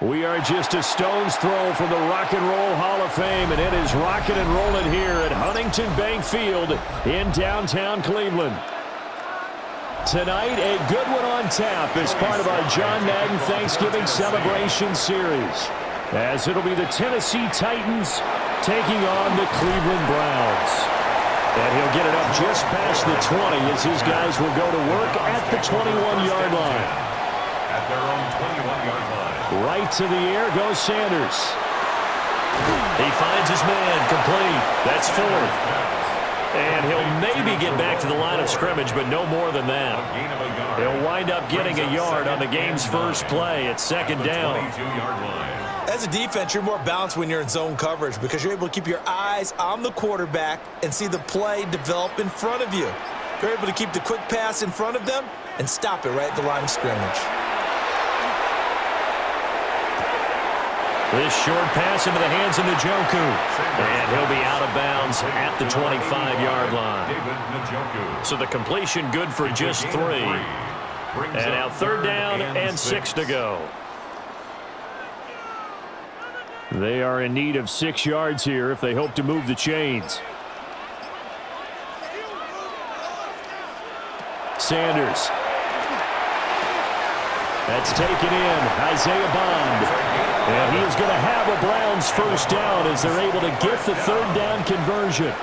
We are just a stone's throw from the Rock and Roll Hall of Fame, and it is rocking and rolling here at Huntington Bank Field in downtown Cleveland. Tonight, a good one on tap as part of our John Madden Thanksgiving Celebration Series, as it'll be the Tennessee Titans taking on the Cleveland Browns. And he'll get it up just past the 20 as his guys will go to work at the 21-yard line. At their own 21-yard line. Right to the air goes Sanders. He finds his man, complete. That's fourth. And he'll maybe get back to the line of scrimmage, but no more than that. He'll wind up getting a yard on the game's first play at second down. As a defense, you're more balanced when you're in zone coverage because you're able to keep your eyes on the quarterback and see the play develop in front of you. You're able to keep the quick pass in front of them and stop it right at the line of scrimmage. This short pass into the hands of Njoku. And he'll be out of bounds at the 25-yard line. So the completion good for just 3. And now third down and 6 to go. They are in need of 6 yards here if they hope to move the chains. Sanders. That's taken in. Isaiah Bond. And he is going to have a Browns first down as they're able to get the third down conversion.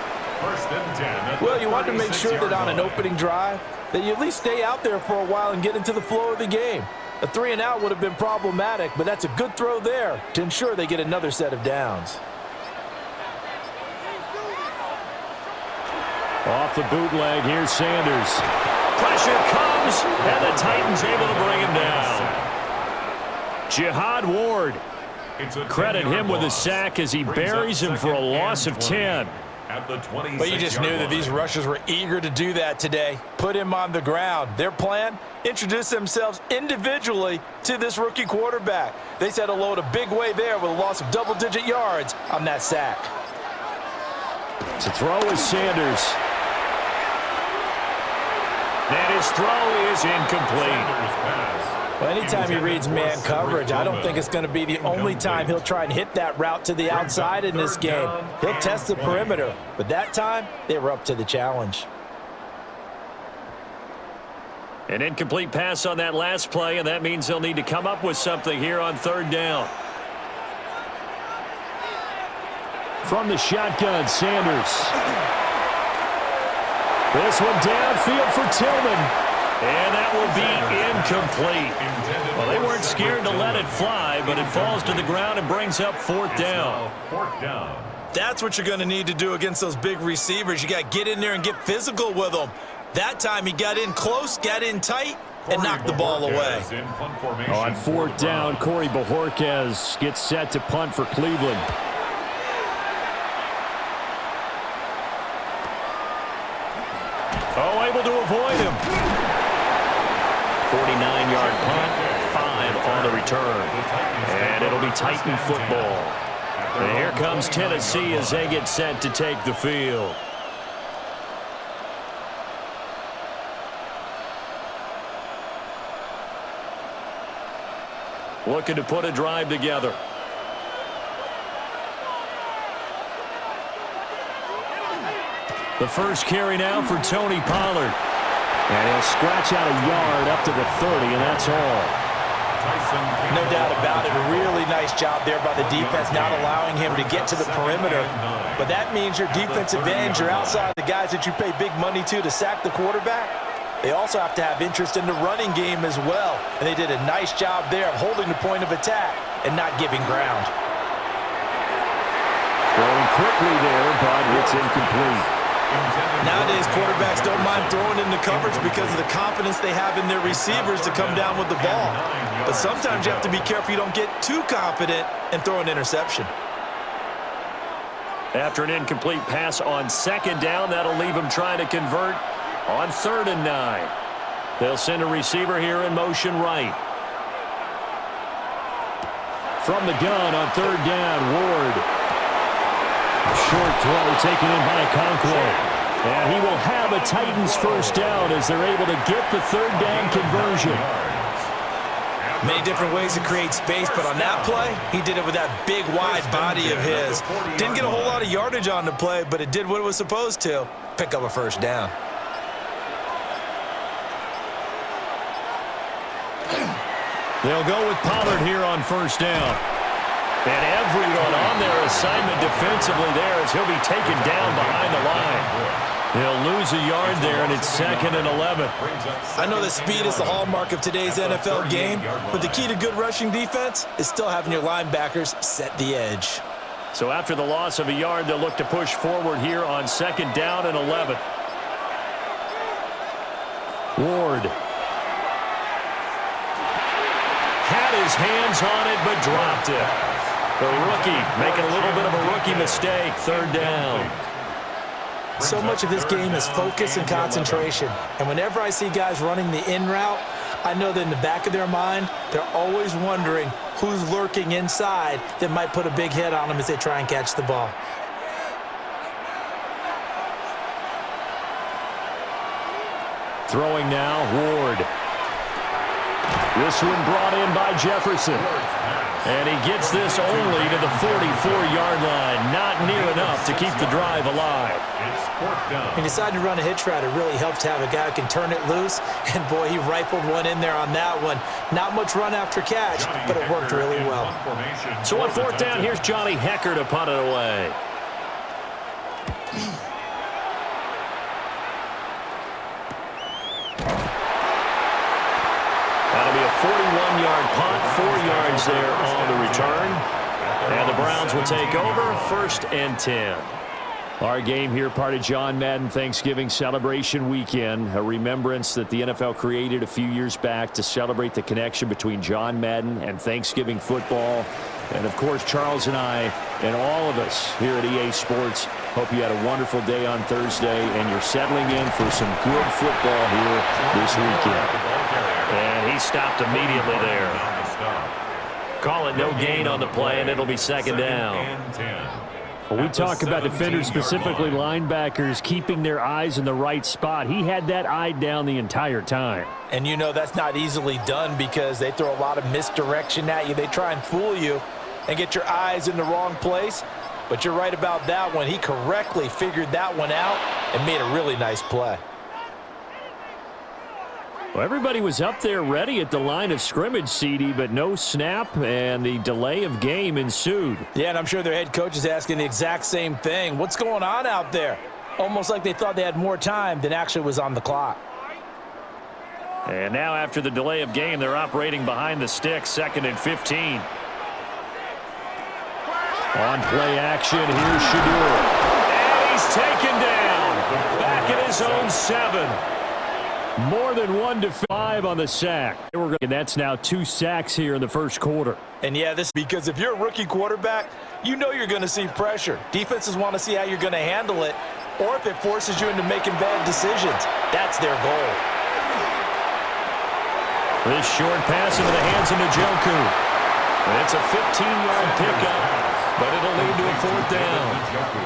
Well, you want to make sure that on an opening drive that you at least stay out there for a while and get into the flow of the game. A 3-and-out would have been problematic, but that's a good throw there to ensure they get another set of downs. Off the bootleg, here's Sanders. Pressure comes, and the Titans able to bring him down. Jihad Ward. Credit him with a sack as he buries him for a loss of 10. But you just knew that these rushers were eager to do that today. Put him on the ground. Their plan, introduce themselves individually to this rookie quarterback. They set a load a big way there with a loss of double-digit yards on that sack. To throw is Sanders. And his throw is incomplete. Well, anytime he reads man coverage, I don't think it's going to be the only time he'll try and hit that route to the outside in this game. He'll test the perimeter, but that time they were up to the challenge. An incomplete pass on that last play, and that means they'll need to come up with something here on third down. From the shotgun, Sanders. This one downfield for Tillman. And that will be incomplete. Well, they weren't scared to let it fly, but it falls to the ground and brings up fourth down. That's what you're going to need to do against those big receivers. You got to get in there and get physical with them. That time he got in close, got in tight, and knocked the ball away. On fourth down, Corey Bojorquez gets set to punt for Cleveland. Oh, able to avoid him. 49-yard punt, 5 on the return. And it'll be Titan football. And here comes Tennessee as they get set to take the field. Looking to put a drive together. The first carry now for Tony Pollard. And he'll scratch out a yard up to the 30, and that's all. No doubt about it. A really nice job there by the defense, not allowing him to get to the perimeter. But that means your defensive ends are outside the guys that you pay big money to sack the quarterback. They also have to have interest in the running game as well. And they did a nice job there of holding the point of attack and not giving ground. Throwing quickly there, but it's incomplete. Nowadays, quarterbacks don't mind throwing into coverage because of the confidence they have in their receivers to come down with the ball. But sometimes you have to be careful you don't get too confident and throw an interception. After an incomplete pass on second down, that'll leave him trying to convert on 3rd and 9. They'll send a receiver here in motion right. From the gun on 3rd down, Ward. Short throw taken in by Conquo. And he will have a Titans first down as they're able to get the 3rd down conversion. Many different ways to create space, but on that play, he did it with that big, wide body of his. Didn't get a whole lot of yardage on the play, but it did what it was supposed to. Pick up a first down. They'll go with Pollard here on first down. And everyone on their assignment defensively there as he'll be taken down behind the line. He'll lose a yard there, and it's 2nd and 11. I know that speed is the hallmark of today's NFL game, but the key to good rushing defense is still having your linebackers set the edge. So after the loss of a yard, they'll look to push forward here on 2nd down and 11. Ward. Had his hands on it, but dropped it. The rookie making a little bit of a rookie mistake, 3rd down. So much of this game is focus and concentration. And whenever I see guys running the in route, I know that in the back of their mind, they're always wondering who's lurking inside that might put a big hit on them as they try and catch the ball. Throwing now, Ward. This one brought in by Jefferson. And he gets this only to the 44-yard line. Not near enough to keep the drive alive. He decided to run a hitch route. It really helps to have a guy who can turn it loose. And, boy, he rifled one in there on that one. Not much run after catch, but it worked really well. So on 4th down, here's Johnny Hecker to punt it away. That'll be a 41-yard punt, 4 yards there on the return. And the Browns will take over, 1st and 10. Our game here, part of John Madden Thanksgiving Celebration Weekend, a remembrance that the NFL created a few years back to celebrate the connection between John Madden and Thanksgiving football. And, of course, Charles and I and all of us here at EA Sports hope you had a wonderful day on Thursday and you're settling in for some good football here this weekend. And he stopped immediately there. Call it no gain on the play, and it'll be 2nd down. When we talk about defenders, specifically linebackers, keeping their eyes in the right spot, he had that eye down the entire time. And you know that's not easily done because they throw a lot of misdirection at you. They try and fool you and get your eyes in the wrong place. But you're right about that one. He correctly figured that one out and made a really nice play. Well, everybody was up there ready at the line of scrimmage, CD, but no snap, and the delay of game ensued. Yeah, and I'm sure their head coach is asking the exact same thing. What's going on out there? Almost like they thought they had more time than actually was on the clock. And now after the delay of game, they're operating behind the sticks, 2nd and 15. On play action, here's Shoutout. And he's taken down. Back at his own 7. More than 1 to 5 on the sack. And that's now 2 sacks here in the first quarter. And, yeah, this because if you're a rookie quarterback, you know you're going to see pressure. Defenses want to see how you're going to handle it, or if it forces you into making bad decisions. That's their goal. This short pass into the hands of Njoku. And it's a 15-yard pickup. But it'll lead to a 4th down.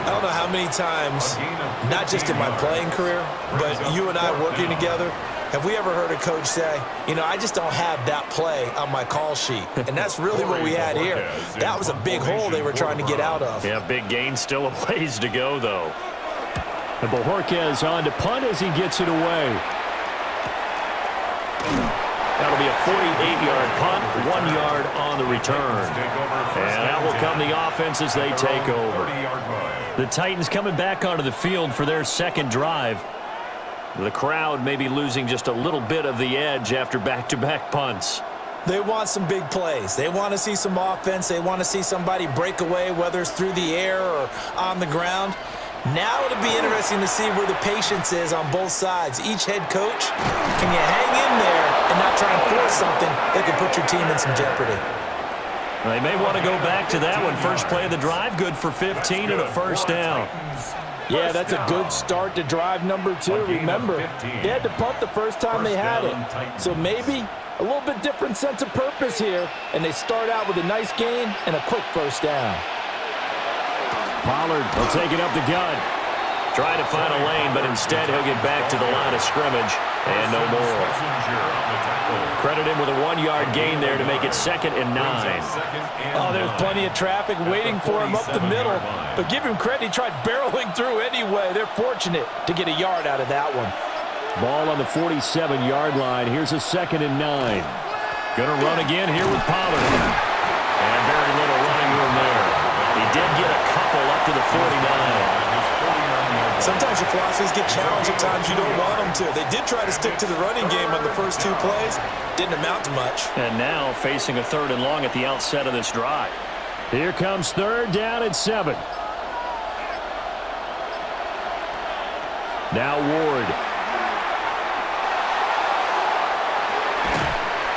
I don't know how many times, not just in my playing career, but you and I working together, have we ever heard a coach say, you know, I just don't have that play on my call sheet. And that's really what we had here. That was a big hole they were trying to get out of. Yeah, big gain, still a ways to go, though. And Bojorquez on to punt as he gets it away. That'll be a 48-yard punt, 1 yard on the return. And that will come the offense as they take over. The Titans coming back onto the field for their 2nd drive. The crowd may be losing just a little bit of the edge after back-to-back punts. They want some big plays. They want to see some offense. They want to see somebody break away, whether it's through the air or on the ground. Now it'll be interesting to see where the patience is on both sides. Each head coach, can you hang in there and not try and force something that could put your team in some jeopardy? They may want to go back to that one. First play of the drive, good for 15 and a 1st down. Yeah, that's a good start to drive number 2. Remember, they had to punt the first time they had it. So maybe a little bit different sense of purpose here, and they start out with a nice gain and a quick 1st down. Pollard will take it up the gut. Try to find a lane, but instead he'll get back to the line of scrimmage. And no more. Credit him with a 1-yard gain there to make it 2nd and 9. Oh, there's plenty of traffic waiting for him up the middle. But give him credit, he tried barreling through anyway. They're fortunate to get a yard out of that one. Ball on the 47-yard line. Here's a 2nd and 9. Going to run again here with Pollard. And very little running room there. He did get a couple up to the 49. Sometimes your philosophies get challenged at times you don't want them to. They did try to stick to the running game on the first 2 plays. Didn't amount to much. And now facing a 3rd and long at the outset of this drive. Here comes 3rd down and 7. Now Ward.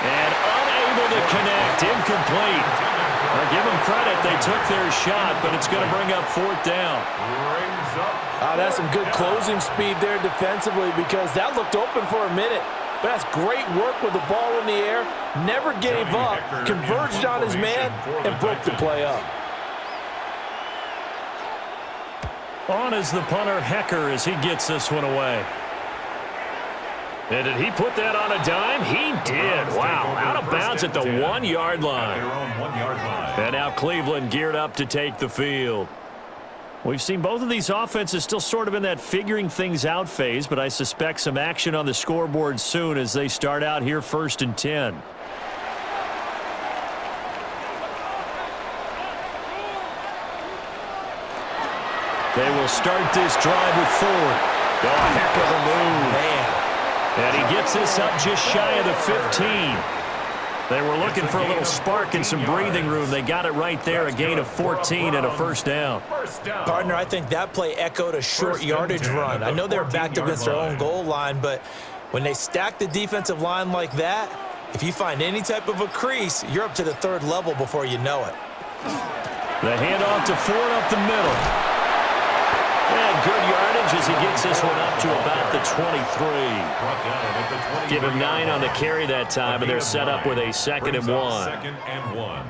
And unable to connect. Incomplete. Now give them credit. They took their shot, but it's going to bring up 4th down. That's some good closing speed there defensively because that looked open for a minute. But that's great work with the ball in the air. Never gave up, converged on his man, and broke the play up. On is the punter, Hecker, as he gets this one away. And did he put that on a dime? He did. Wow, out of bounds at the 1-yard line. And now Cleveland geared up to take the field. We've seen both of these offenses still sort of in that figuring things out phase, but I suspect some action on the scoreboard soon as they start out here 1st and 10. They will start this drive with Ford. Oh, heck of a move. Man. And he gets this up just shy of the 15. They were looking for a little spark and some breathing room. They got it right there, a gain of 14 and a 1st down. Partner, I think that play echoed a short yardage run. I know they're backed against their own goal line, but when they stack the defensive line like that, if you find any type of a crease, you're up to the 3rd level before you know it. The handoff to Ford up the middle. And good yardage as he gets this one up to about the 23. Give him 9 on the carry that time, and they're set up with a 2nd and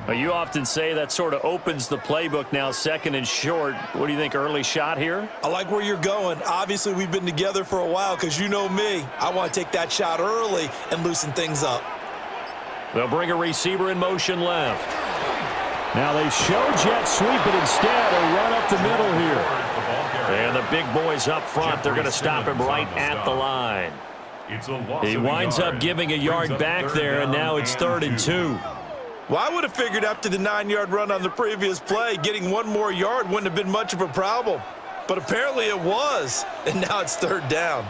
1. You often say that sort of opens the playbook now, 2nd and short. What do you think, early shot here? I like where you're going. Obviously, we've been together for a while because you know me. I want to take that shot early and loosen things up. They'll bring a receiver in motion left. Now they show jet sweep, but instead a run up the middle here. And the big boys up front, they're going to stop him right at the line. He winds up giving a yard back there, and now it's 3rd and 2. Well, I would have figured after the 9-yard run on the previous play, getting 1 more yard wouldn't have been much of a problem. But apparently it was, and now it's 3rd down.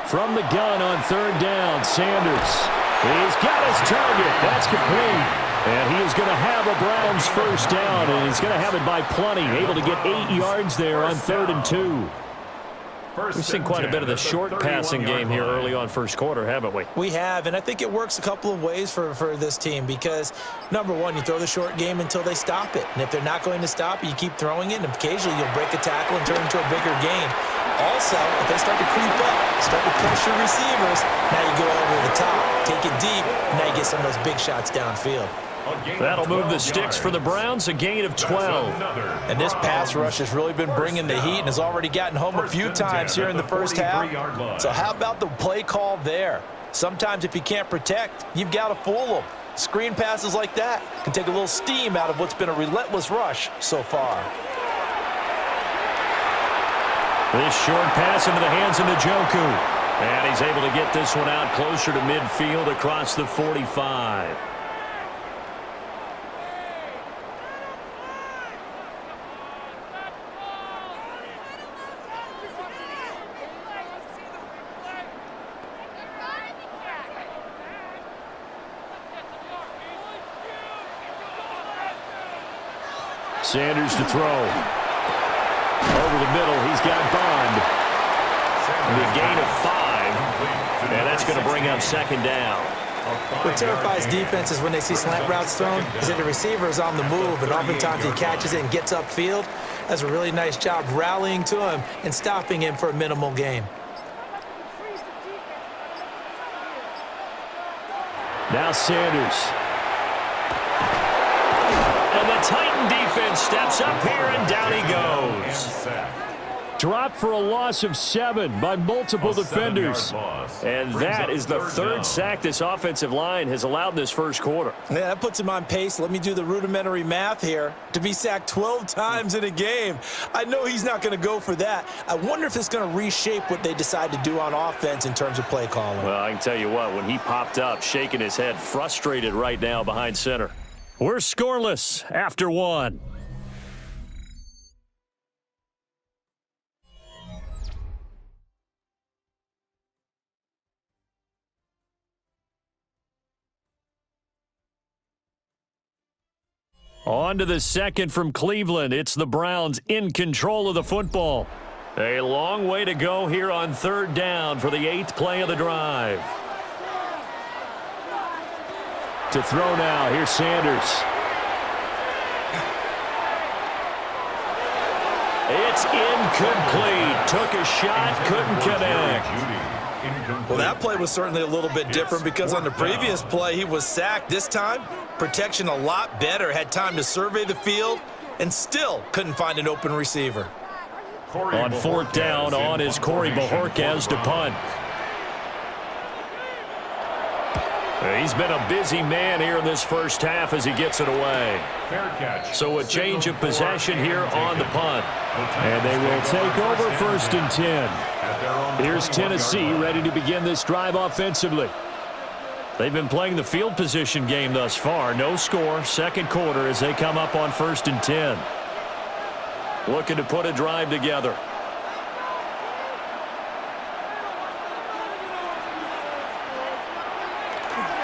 From the gun on 3rd down, Sanders. He's got his target. That's complete. And he is going to have a Browns 1st down, and he's going to have it by plenty. Able to get 8 yards there on 3rd and 2. We've seen quite a bit of the short passing game here early on 1st quarter, haven't we? We have, and I think it works a couple of ways for this team because, number one, you throw the short game until they stop it. And if they're not going to stop it, you keep throwing it, and occasionally you'll break a tackle and turn into a bigger gain. Also, if they start to creep up, start to pressure receivers, now you go over the top, take it deep, and now you get some of those big shots downfield. That'll move the sticks for the Browns, a gain of 12. And this pass rush has really been bringing the heat and has already gotten home a few times here in the 1st half. So how about the play call there? Sometimes if you can't protect, you've got to fool them. Screen passes like that can take a little steam out of what's been a relentless rush so far. This short pass into the hands of Njoku. And he's able to get this one out closer to midfield across the 45. Sanders to throw. Over the middle, he's got Bond. The gain of 5, and that's going to bring up 2nd down. What terrifies defenses when they see slant routes thrown is that the receiver is on the move, and oftentimes he catches it and gets upfield. Does a really nice job rallying to him and stopping him for a minimal gain. Now Sanders. And the Titan defense steps up here, and down he goes. Dropped for a loss of 7 by multiple defenders. And that is the third sack this offensive line has allowed in this first quarter. Yeah, that puts him on pace. Let me do the rudimentary math here. To be sacked 12 times in a game, I know he's not going to go for that. I wonder if it's going to reshape what they decide to do on offense in terms of play calling. Well, I can tell you what, when he popped up, shaking his head, frustrated right now behind center. We're scoreless after 1. On to the second from Cleveland. It's the Browns in control of the football. A long way to go here on third down for the 8th play of the drive. To throw now, here's Sanders. It's incomplete. Took a shot, couldn't connect. Well, that play was certainly a little bit different because on the previous play, he was sacked. This time, protection a lot better. Had time to survey the field and still couldn't find an open receiver. On fourth down, on is Corey Bojorquez to punt. He's been a busy man here in this first half as he gets it away. So a change of possession here on the punt. And they will take over 1st and 10. Here's Tennessee ready to begin this drive offensively. They've been playing the field position game thus far. No score, second quarter as they come up on 1st and 10. Looking to put a drive together.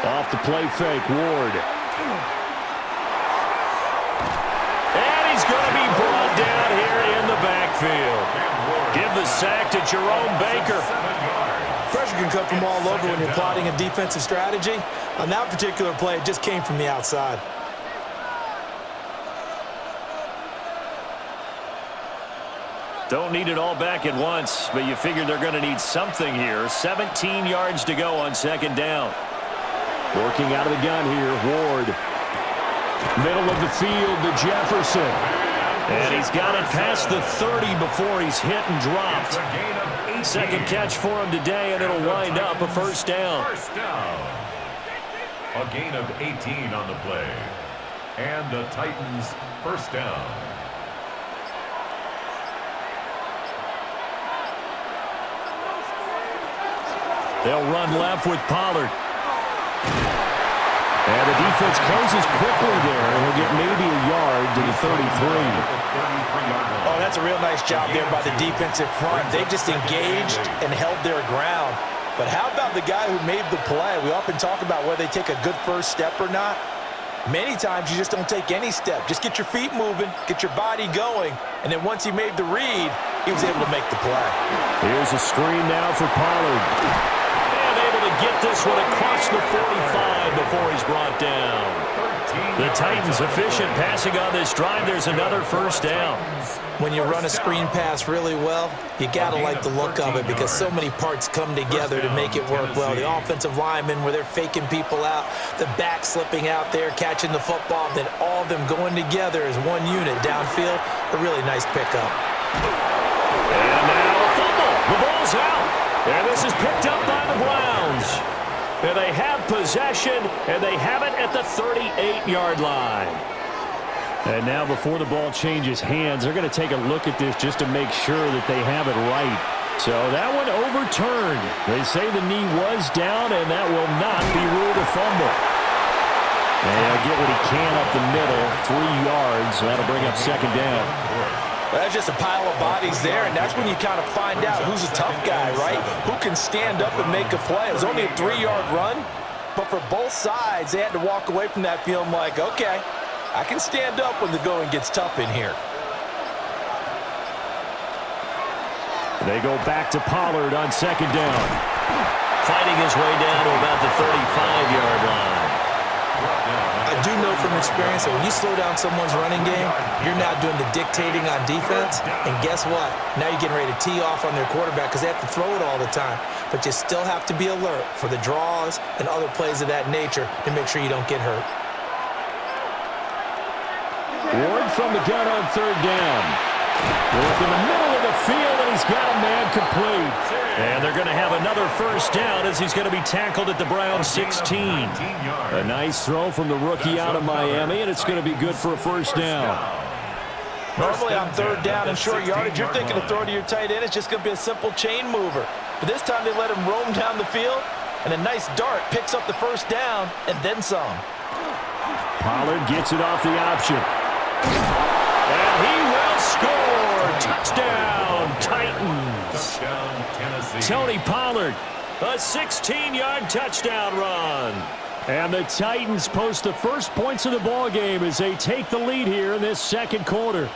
Off the play fake, Ward. And he's going to be brought down here in the backfield. Give the sack to Jerome Baker. Pressure can come from all over when you're plotting a defensive strategy. On that particular play, it just came from the outside. Don't need it all back at once, but you figure they're going to need something here. 17 yards to go on second down. Working out of the gun here, Ward. Middle of the field to Jefferson. And he's got it past the 30 before he's hit and dropped. Second catch for him today, and it'll wind up a first down. A gain of 18 on the play. And the Titans first down. They'll run left with Pollard. And the defense closes quickly there, and he'll get maybe a yard to the 33. Oh, that's a real nice job there by the defensive front. They just engaged and held their ground. But how about the guy who made the play? We often talk about whether they take a good first step or not. Many times you just don't take any step. Just get your feet moving, get your body going, and then once he made the read, he was able to make the play. Here's a screen now for Pollard. Get this one across the 45 before he's brought down. The Titans efficient passing on this drive. There's another first down. When you run a screen pass really well, you got to like the look of it because so many parts come together to make it work well. The offensive linemen where they're faking people out, the back slipping out there, catching the football, then all of them going together as one unit downfield. A really nice pickup. And now a fumble. The ball's out. And this is picked up by the Browns. And they have possession, and they have it at the 38-yard line. And now before the ball changes hands, they're going to take a look at this just to make sure that they have it right. So that one overturned. They say the knee was down, and that will not be ruled a fumble. And he'll get what he can up the middle, 3 yards. That'll bring up second down. That's just a pile of bodies there, and that's when you kind of find out who's a tough guy, right? Who can stand up and make a play. It was only a 3-yard run, but for both sides, they had to walk away from that feeling like, okay, I can stand up when the going gets tough in here. They go back to Pollard on second down. Fighting his way down to about the 35-yard line. I do know from experience that when you slow down someone's running game, you're now doing the dictating on defense, and guess what? Now you're getting ready to tee off on their quarterback because they have to throw it all the time. But you still have to be alert for the draws and other plays of that nature to make sure you don't get hurt. Ward from the gun on third down. Look in the middle of the field, and he's got a man complete. And they're going to have another first down as he's going to be tackled at the Browns 16. A nice throw from the rookie out of Miami, and it's going to be good for a first down. Normally on third down and short yardage, you're thinking to throw to your tight end. It's just going to be a simple chain mover. But this time they let him roam down the field, and a nice dart picks up the first down and then some. Pollard gets it off the option. And he will score. Touchdown, Titans. Touchdown, Tennessee. Tony Pollard, a 16-yard touchdown run. And the Titans post the first points of the ball game as they take the lead here in this second quarter.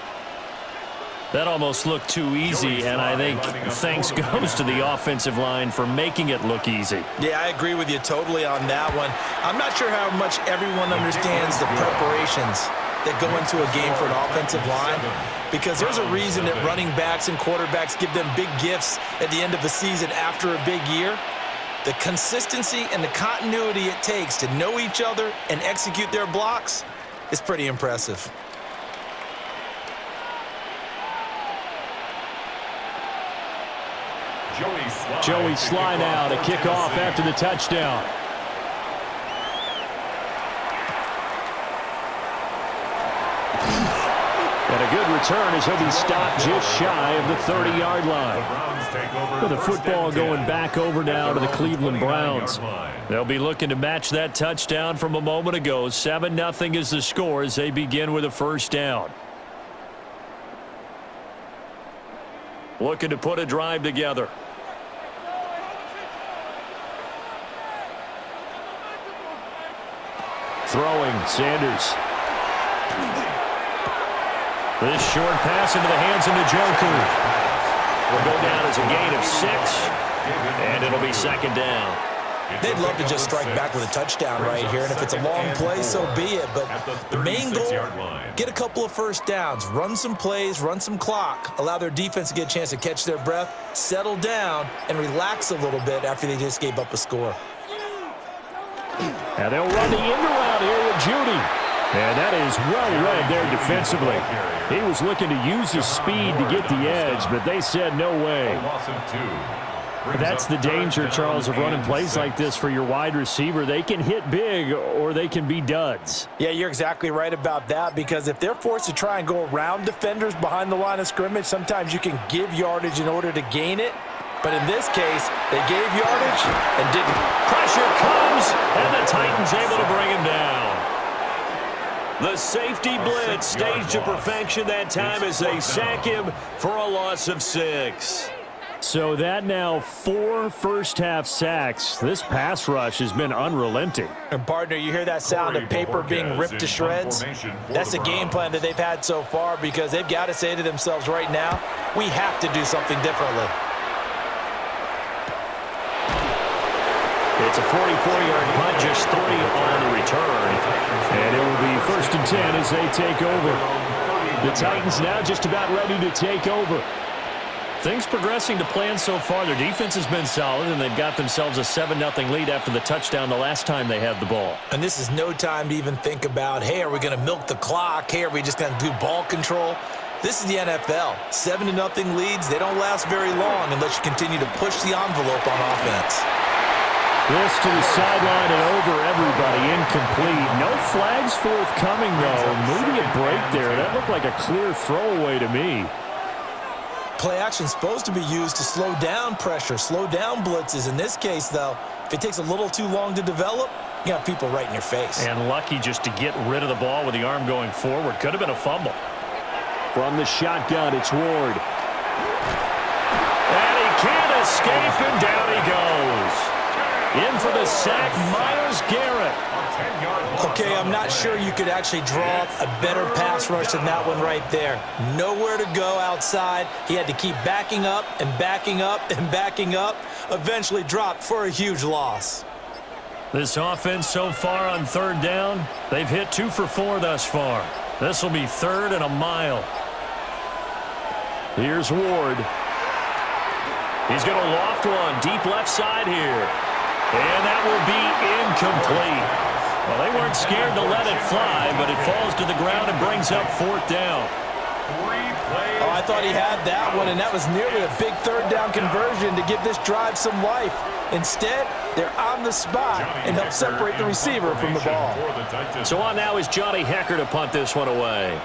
That almost looked too easy, and I think thanks goes to the offensive line for making it look easy. Yeah, I agree with you totally on that one. I'm not sure how much everyone understands the preparations that go into a game for an offensive line, because there's a reason that running backs and quarterbacks give them big gifts at the end of the season after a big year. The consistency and the continuity it takes to know each other and execute their blocks is pretty impressive. Joey Sly now to kick off after the touchdown. And a good return as he'll be stopped just shy of the 30-yard line. With the football going back over now to the Cleveland Browns. They'll be looking to match that touchdown from a moment ago. 7-0 is the score as they begin with a first down. Looking to put a drive together. Throwing, Sanders. This short pass into the hands of Njoku. Will go down as a gain of 6, and it'll be second down. They'd love to just strike back with a touchdown right here, and if it's a long play, so be it. But the main goal, get a couple of first downs, run some plays, run some clock, allow their defense to get a chance to catch their breath, settle down, and relax a little bit after they just gave up a score. And they'll run the end around here with Judy. And that is well read there defensively. He was looking to use his speed to get the edge, but they said no way. That's the danger, Charles, of running plays like this for your wide receiver. They can hit big or they can be duds. Yeah, you're exactly right about that, because if they're forced to try and go around defenders behind the line of scrimmage, sometimes you can give yardage in order to gain it. But in this case, they gave yardage and didn't. Pressure comes, and the Titans able to bring him down. The safety blitz staged to perfection that time as they sack him for a loss of 6. So that now 4 first-half sacks. This pass rush has been unrelenting. And partner, you hear that sound of paper being ripped to shreds? That's the game plan that they've had so far, because they've got to say to themselves right now, we have to do something differently. It's a 44-yard punt, just 3 on the return. And it will be 1st and 10 as they take over. The Titans now just about ready to take over. Things progressing to plan so far. Their defense has been solid, and they've got themselves a 7-0 lead after the touchdown the last time they had the ball. And this is no time to even think about, hey, are we going to milk the clock? Hey, are we just going to do ball control? This is the NFL. 7-0 leads, they don't last very long unless you continue to push the envelope on offense. This to the sideline and over everybody, incomplete. No flags forthcoming, though. Maybe a break there. That looked like a clear throwaway to me. Play action supposed to be used to slow down pressure, slow down blitzes. In this case, though, if it takes a little too long to develop, you got people right in your face. And lucky just to get rid of the ball with the arm going forward. Could have been a fumble. From the shotgun, it's Ward. And he can't escape, and down he goes. In for the sack, Myles Garrett. Okay, I'm not sure you could actually draw up a better pass rush than that one right there. Nowhere to go outside. He had to keep backing up and backing up and backing up. Eventually dropped for a huge loss. This offense so far on 3rd down, they've hit 2 for 4 thus far. This will be 3rd and a mile. Here's Ward. He's going to loft one deep left side here. And that will be incomplete. Well, they weren't scared to let it fly, but it falls to the ground and brings up 4th down. Oh, I thought he had that one, and that was nearly a big third down conversion to give this drive some life. Instead, they're on the spot and help separate the receiver from the ball. So on now is Johnny Hecker to punt this one away.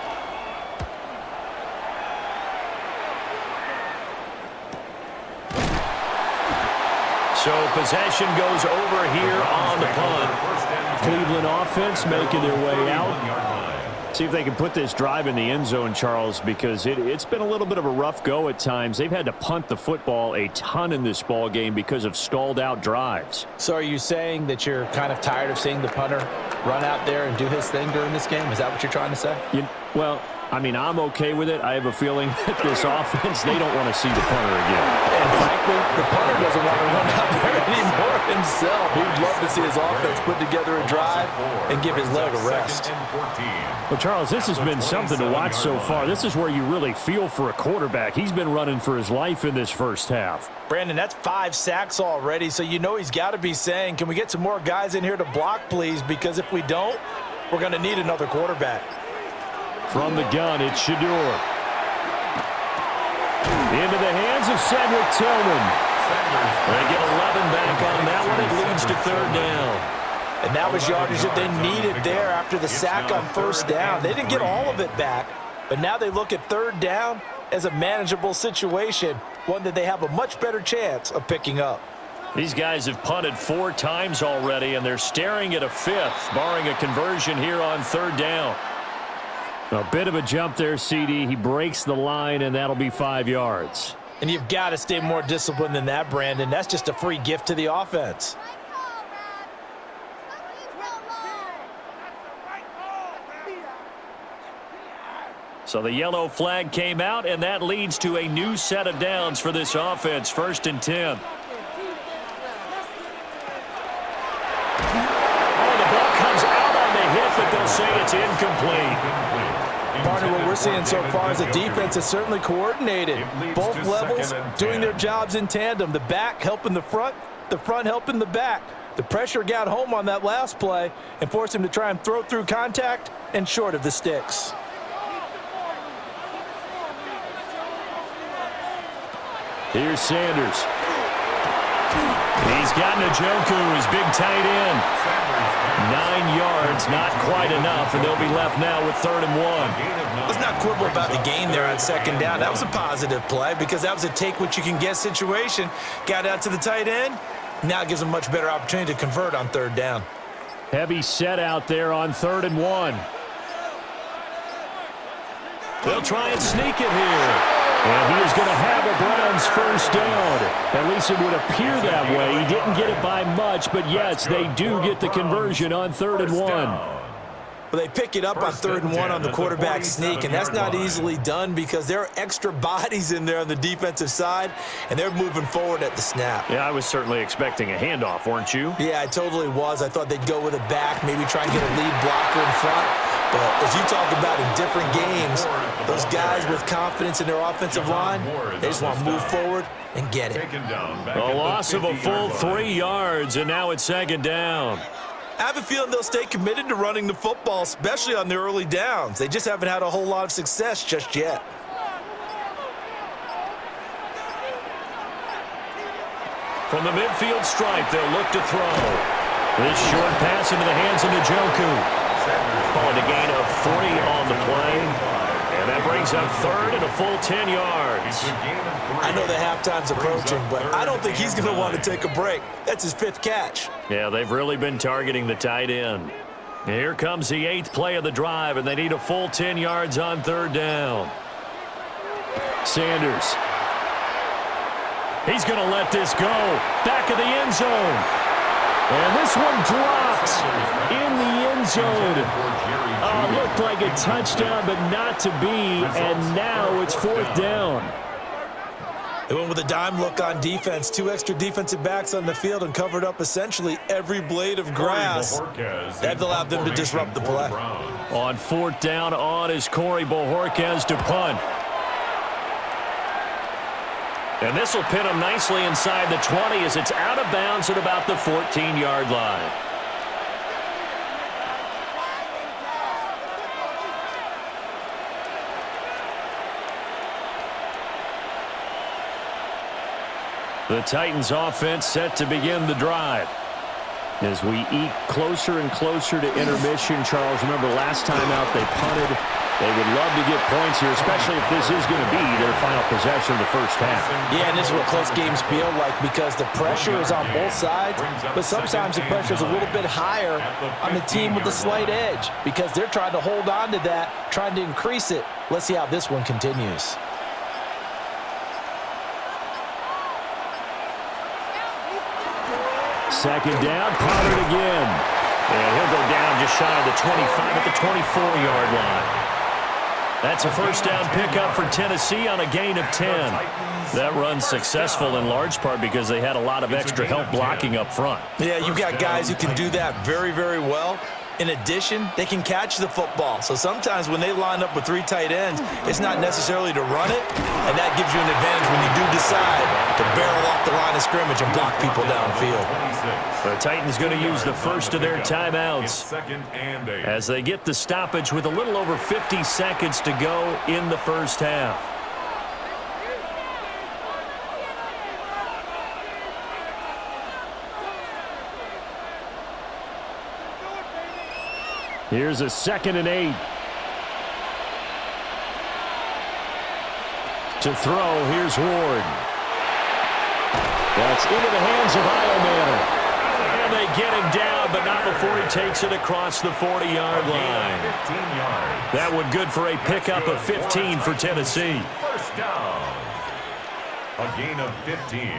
So possession goes over here on the punt. Cleveland offense making their way out. See if they can put this drive in the end zone, Charles, because it's been a little bit of a rough go at times. They've had to punt the football a ton in this ball game because of stalled out drives. So are you saying that you're kind of tired of seeing the punter run out there and do his thing during this game? Is that what you're trying to say? Well, I mean, I'm okay with it. I have a feeling that this offense, they don't want to see the punter again. And frankly, the punter doesn't want to run out there anymore himself. He'd love to see his offense put together a drive and give his leg a rest. Well, Charles, this has been something to watch so far. This is where you really feel for a quarterback. He's been running for his life in this first half. Brandon, that's 5 sacks already, so you know he's got to be saying, can we get some more guys in here to block, please? Because if we don't, we're going to need another quarterback. From the gun, it's Shador. Into the hands of Cedric Tillman. They get 11 back on that one. It leads to third down. And that was yardage that they needed there after the sack on first down. They didn't get all of it back, but now they look at third down as a manageable situation, one that they have a much better chance of picking up. These guys have punted 4 times already, and they're staring at a 5th, barring a conversion here on third down. A bit of a jump there, CD. He breaks the line, and that'll be 5 yards. And you've got to stay more disciplined than that, Brandon. That's just a free gift to the offense. So the yellow flag came out, and that leads to a new set of downs for this offense. 1st and 10. Oh, the ball comes out on the hit, but they'll say it's incomplete. Partner, what we're seeing so far is a defense that's certainly coordinated. Both levels doing their jobs in tandem. The back helping the front helping the back. The pressure got home on that last play and forced him to try and throw through contact and short of the sticks. Here's Sanders. He's got Njoku, his big tight end. 9 yards, not quite enough, and they'll be left now with 3rd and 1. Let's not quibble about the gain there on 2nd down. That was a positive play because that was a take-what-you-can-get situation. Got out to the tight end. Now it gives them a much better opportunity to convert on 3rd down. Heavy set out there on 3rd and 1. They'll try and sneak it here. And he is going to have a Browns first down. At least it would appear that way. He didn't get it by much, but yes, they do get the conversion on 3rd and 1. Well, they pick it up on 3rd and 1 on the quarterback sneak, and that's not easily done because there are extra bodies in there on the defensive side, and they're moving forward at the snap. Yeah, I was certainly expecting a handoff, weren't you? Yeah, I totally was. I thought they'd go with a back, maybe try and get a lead blocker in front. But as you talk about in different games, those guys with confidence in their offensive line, they just want to move forward and get it. A loss of a full 3 yards, and now it's 2nd down. I have a feeling they'll stay committed to running the football, especially on the early downs. They just haven't had a whole lot of success just yet. From the midfield stripe, they'll look to throw. This short pass into the hands of Njoku. Calling a gain of 40 on the play. And that brings up 3rd and a full 10 yards. I know the halftime's approaching, but I don't think he's going to want to take a break. That's his 5th catch. Yeah, they've really been targeting the tight end. Here comes the 8th play of the drive, and they need a full 10 yards on 3rd down. Sanders. He's going to let this go. Back of the end zone. And this one drops in the end zone. Looked like a touchdown, but not to be. And now it's 4th down. They went with a dime look on defense. 2 extra defensive backs on the field and covered up essentially every blade of grass. That allowed them to disrupt the play. On 4th down on is Corey Bojorquez to punt. And this will pin him nicely inside the 20 as it's out of bounds at about the 14-yard line. The Titans offense set to begin the drive. As we eke closer and closer to intermission, Charles, remember last time out they punted. They would love to get points here, especially if this is going to be their final possession of the first half. Yeah, and this is what close games feel like because the pressure is on both sides, but sometimes the pressure is a little bit higher on the team with the slight edge because they're trying to hold on to that, trying to increase it. Let's see how this one continues. Second down, Pollard again. And he'll go down just shy of the 25 at the 24-yard line. That's a first down pickup for Tennessee on a gain of 10. That run's successful in large part because they had a lot of extra help blocking up front. Yeah, you've got guys who can do that very, very well. In addition, they can catch the football. So sometimes when they line up with 3 tight ends, it's not necessarily to run it, and that gives you an advantage when you do decide to barrel off the line of scrimmage and block people downfield. The Titans going to use the first of their timeouts as they get the stoppage with a little over 50 seconds to go in the first half. Here's a 2nd and 8. To throw, here's Ward. That's into the hands of Iomanner. And they get him down, but not before he takes it across the 40-yard line. That one good for a pickup of 15 for Tennessee. First down. A gain of 15.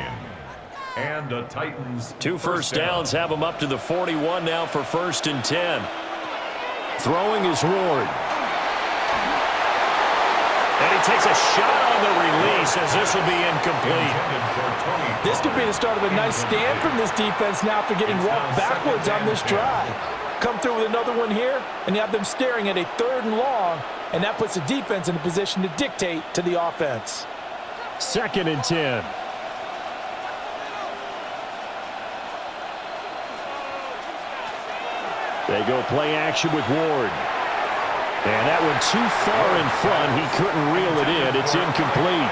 And the Titans. 2 first downs have them up to the 41 now for 1st and 10. Throwing is Ward. And he takes a shot on the release as this will be incomplete. This could be the start of a nice stand from this defense now after getting walked backwards on this drive. Come through with another one here, and you have them staring at a 3rd and long, and that puts the defense in a position to dictate to the offense. 2nd and 10. They go play action with Ward. And that one too far in front. He couldn't reel it in. It's incomplete.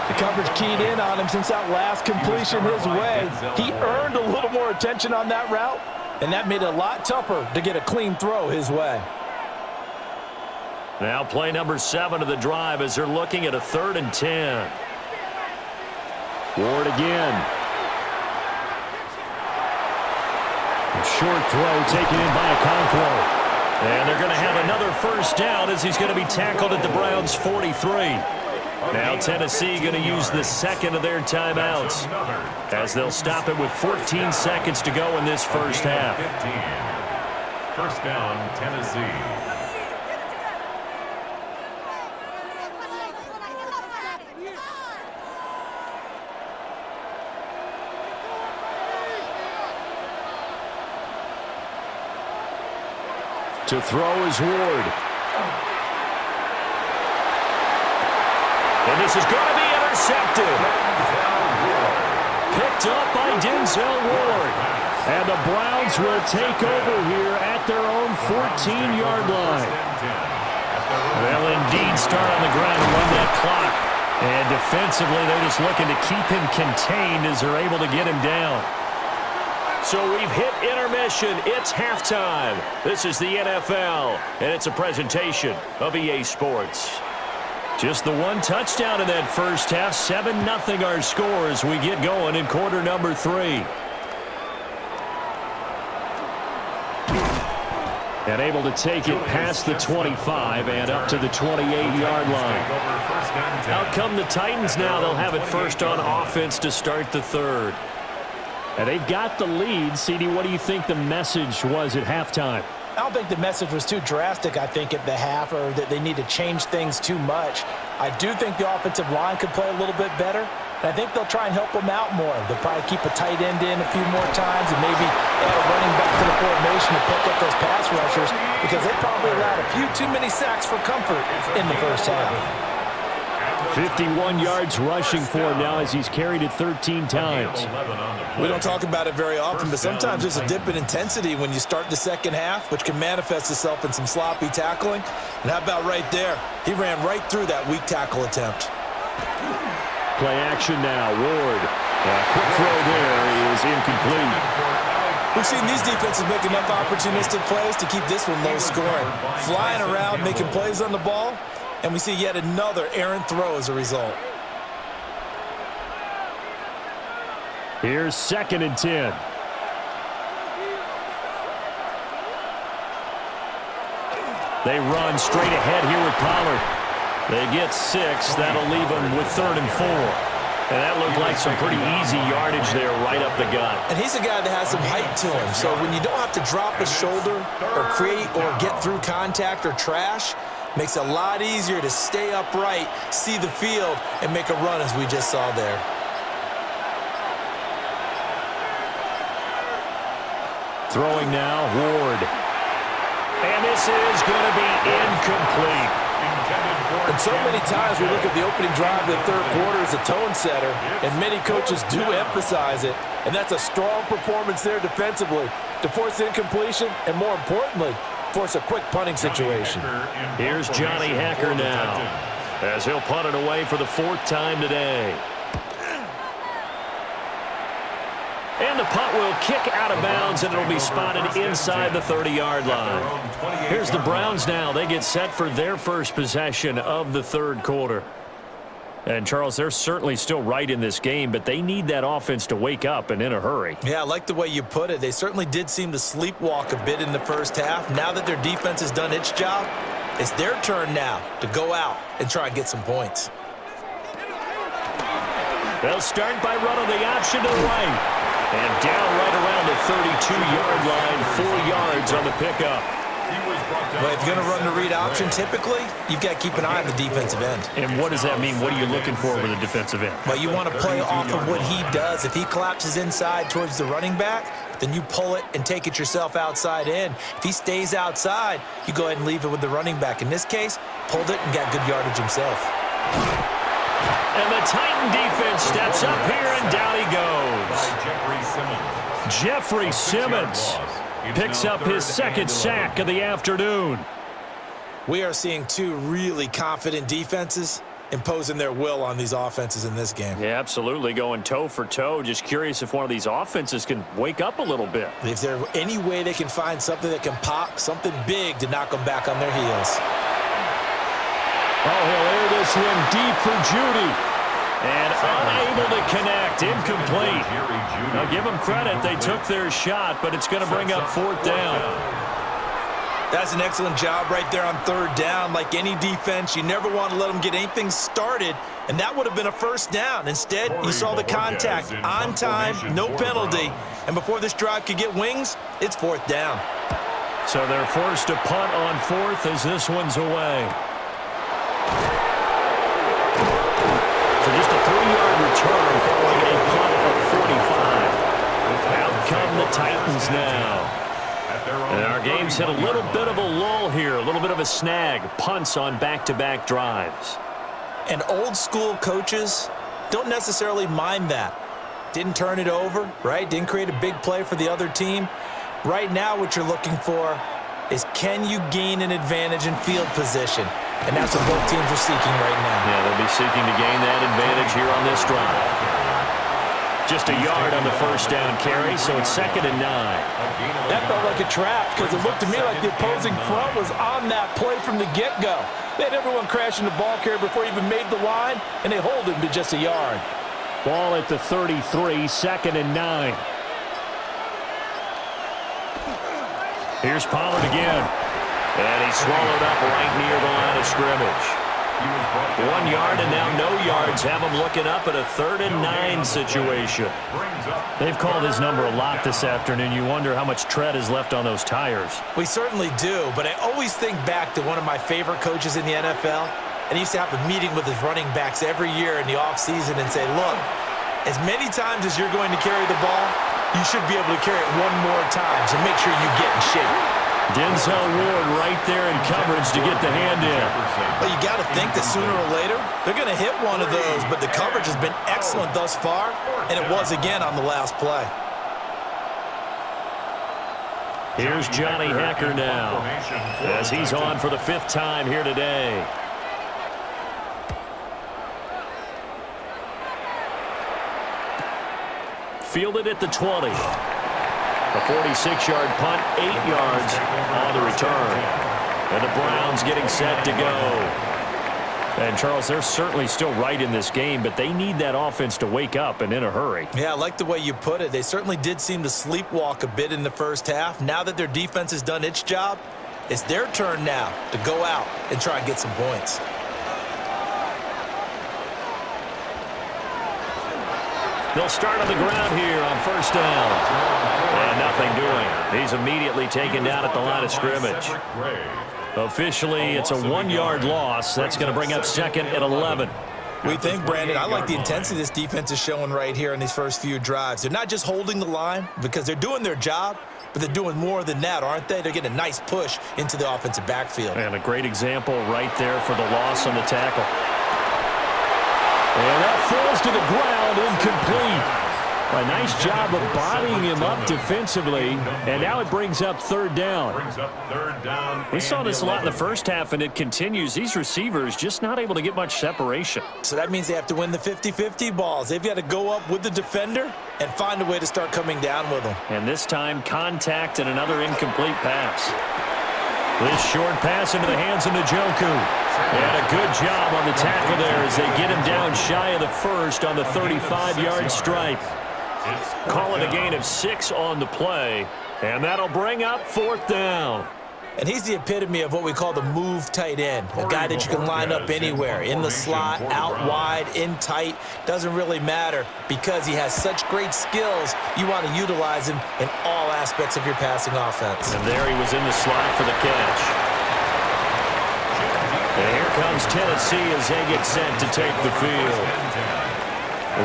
The coverage keyed in on him since that last completion his way. He earned a little more attention on that route, and that made it a lot tougher to get a clean throw his way. Now play number 7 of the drive as they're looking at a 3rd and 10. Ward again. Short throw taken in by Okonkwo. And they're going to have another first down as he's going to be tackled at the Browns' 43. Now Tennessee going to use the 2nd of their timeouts as they'll stop it with 14 seconds to go in this first half. 15. First down, Tennessee. To throw is Ward. And this is going to be intercepted. Picked up by Denzel Ward. And the Browns will take over here at their own 14-yard line. They'll indeed start on the ground and run that clock. And defensively, they're just looking to keep him contained as they're able to get him down. So we've hit intermission. It's halftime. This is the NFL, and it's a presentation of EA Sports. Just the one touchdown in that first half. 7-0 our score as we get going in quarter number 3. And able to take it past the 25 and up to the 28-yard line. Out come the Titans now. They'll have it first on offense to start the 3rd. And they've got the lead. CD, what do you think the message was at halftime? I don't think the message was too drastic, I think, at the half, or that they need to change things too much. I do think the offensive line could play a little bit better, and I think they'll try and help them out more. They'll probably keep a tight end in a few more times and maybe add a running back to the formation to pick up those pass rushers because they probably allowed a few too many sacks for comfort in the first half. 51 yards rushing for him now as he's carried it 13 times. We don't talk about it very often, but sometimes there's a dip in intensity when you start the second half, which can manifest itself in some sloppy tackling. And how about right there? He ran right through that weak tackle attempt. Play action now. Ward Quick throw there is incomplete. We've seen these defenses make enough opportunistic plays to keep this one low scoring. Flying around, making plays on the ball, and we see yet another errant throw as a result. Here's 2nd and 10. They run straight ahead here with Pollard. They get 6. That'll leave them with 3rd and 4. And that looked like some pretty easy yardage there right up the gut. And he's a guy that has some height to him. So when you don't have to drop a shoulder or create or get through contact or trash, makes it a lot easier to stay upright, see the field, and make a run as we just saw there. Throwing now, Ward. And this is going to be incomplete. And so many times we look at the opening drive of the third quarter as a tone setter, and many coaches do emphasize it. And that's a strong performance there defensively to force incompletion and, more importantly, force a quick punting situation. Here's Johnny Hacker now as he'll punt it away for the 4th time today. And the punt will kick out of bounds, and it'll be spotted inside the 30-yard line. Here's the Browns now. They get set for their first possession of the third quarter. And, Charles, they're certainly still right in this game, but they need that offense to wake up and in a hurry. Yeah, I like the way you put it. They certainly did seem to sleepwalk a bit in the first half. Now that their defense has done its job, it's their turn now to go out and try and get some points. They'll start by running the option to the right. And down right around the 32-yard line, 4 yards on the pickup. Well, if you're going to run the read option, typically, you've got to keep an eye on the defensive end. And what does that mean? What are you looking for with a defensive end? Well, you want to play off of what he does. If he collapses inside towards the running back, then you pull it and take it yourself outside in. If he stays outside, you go ahead and leave it with the running back. In this case, pulled it and got good yardage himself. And the Titan defense steps up here, and down he goes. Jeffrey Simmons picks up his 2nd sack of the afternoon. We are seeing 2 really confident defenses imposing their will on these offenses in this game. Yeah, absolutely, going toe for toe. Just curious if one of these offenses can wake up a little bit. If there's any way they can find something that can pop, something big to knock them back on their heels. Oh, he'll air this one deep for Judy. And unable to connect, incomplete. Now give them credit, they took their shot, but it's going to bring up 4th down. That's an excellent job right there on 3rd down. Like any defense, you never want to let them get anything started, and that would have been a 1st down. Instead, you saw the contact on time, no penalty, and before this drive could get wings, it's 4th down. So they're forced to punt on 4th as this one's away. So just a 3-yard return following a punt of 45. Out come the Titans now. And our game's hit a little bit of a lull here, a little bit of a snag. Punts on back-to-back drives. And old school coaches don't necessarily mind that. Didn't turn it over, right? Didn't create a big play for the other team. Right now what you're looking for is, can you gain an advantage in field position? And that's what both teams are seeking right now. Yeah, they'll be seeking to gain that advantage here on this drive. Just a yard on the 1st down carry, so it's 2nd and 9. That felt like a trap because it looked to me like the opposing front was on that play from the get-go. They had everyone crashing the ball carrier before he even made the line, and they hold him to just a yard. Ball at the 33, 2nd and 9. Here's Pollard again. And he's swallowed up right near the line of scrimmage. 1 yard and now no yards have him looking up at a 3rd and 9 situation. They've called his number a lot this afternoon. You wonder how much tread is left on those tires. We certainly do, but I always think back to one of my favorite coaches in the NFL, and he used to have a meeting with his running backs every year in the offseason and say, look, as many times as you're going to carry the ball, you should be able to carry it 1 more time, so make sure you get in shape. Denzel Ward right there in coverage to get the hand in. Well, you got to think that sooner or later, they're going to hit one of those, but the coverage has been excellent thus far, and it was again on the last play. Here's Johnny Hacker now, as he's on for the 5th time here today. fielded at the 20. A 46-yard punt, 8 yards on the return. And the Browns getting set to go. And, Charles, they're certainly still right in this game, but they need that offense to wake up and in a hurry. Yeah, I like the way you put it. They certainly did seem to sleepwalk a bit in the first half. Now that their defense has done its job, it's their turn now to go out and try and get some points. They'll start on the ground here on first down. And nothing doing. He's immediately taken down at the line of scrimmage. Officially, it's a 1-yard loss. That's going to bring up second and 11. We think, Brandon, I like the intensity this defense is showing right here in these first few drives. They're not just holding the line because they're doing their job, but they're doing more than that, aren't they? They're getting a nice push into the offensive backfield. And a great example right there for the loss on the tackle. And that falls to the ground, incomplete. A nice job of bodying him up defensively, and now it brings up third down. We saw this a lot in the first half, and it continues. These receivers just not able to get much separation. So that means they have to win the 50-50 balls. They've got to go up with the defender and find a way to start coming down with them. And this time, contact and another incomplete pass. This short pass into the hands of Njoku. And a good job on the tackle there as they get him down shy of the first on the 35-yard stripe. Call it a gain of 6 on the play, and that'll bring up fourth down. And he's the epitome of what we call the move tight end, a guy that you can line up anywhere, in the slot, out wide, in tight, doesn't really matter because he has such great skills. You want to utilize him in all aspects of your passing offense. And there he was in the slot for the catch. And here comes Tennessee as they get set to take the field.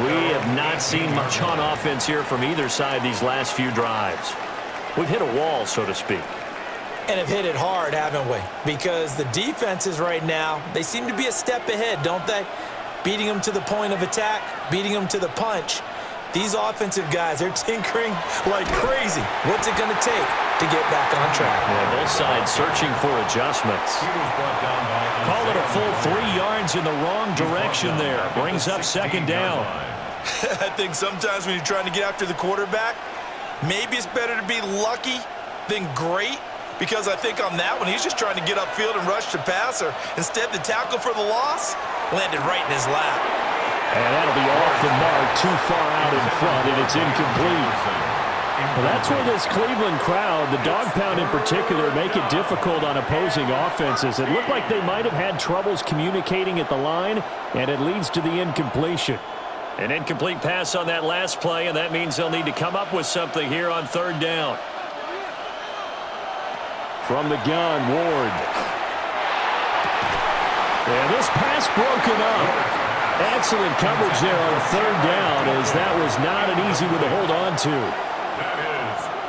We have not seen much on offense here from either side these last few drives. We've hit a wall, so to speak. And have hit it hard, haven't we? Because the defenses right now, they seem to be a step ahead, don't they? Beating them to the point of attack, beating them to the punch. These offensive guys, they're tinkering like crazy. What's it going to take to get back on track? Yeah, both sides searching for adjustments. Call it a full 3 yards in the wrong direction there. Brings up second down. I think sometimes when you're trying to get after the quarterback, maybe it's better to be lucky than great. Because I think on that one, he's just trying to get upfield and rush the passer. Instead, the tackle for the loss landed right in his lap. And that'll be off the mark, too far out in front, and it's incomplete. Well, that's where this Cleveland crowd, the dog pound in particular, make it difficult on opposing offenses. It looked like they might have had troubles communicating at the line, and it leads to the incompletion. An incomplete pass on that last play, and that means they'll need to come up with something here on third down. From the gun, Ward. And this pass broken up. Excellent coverage there on third down, as that was not an easy one to hold on to.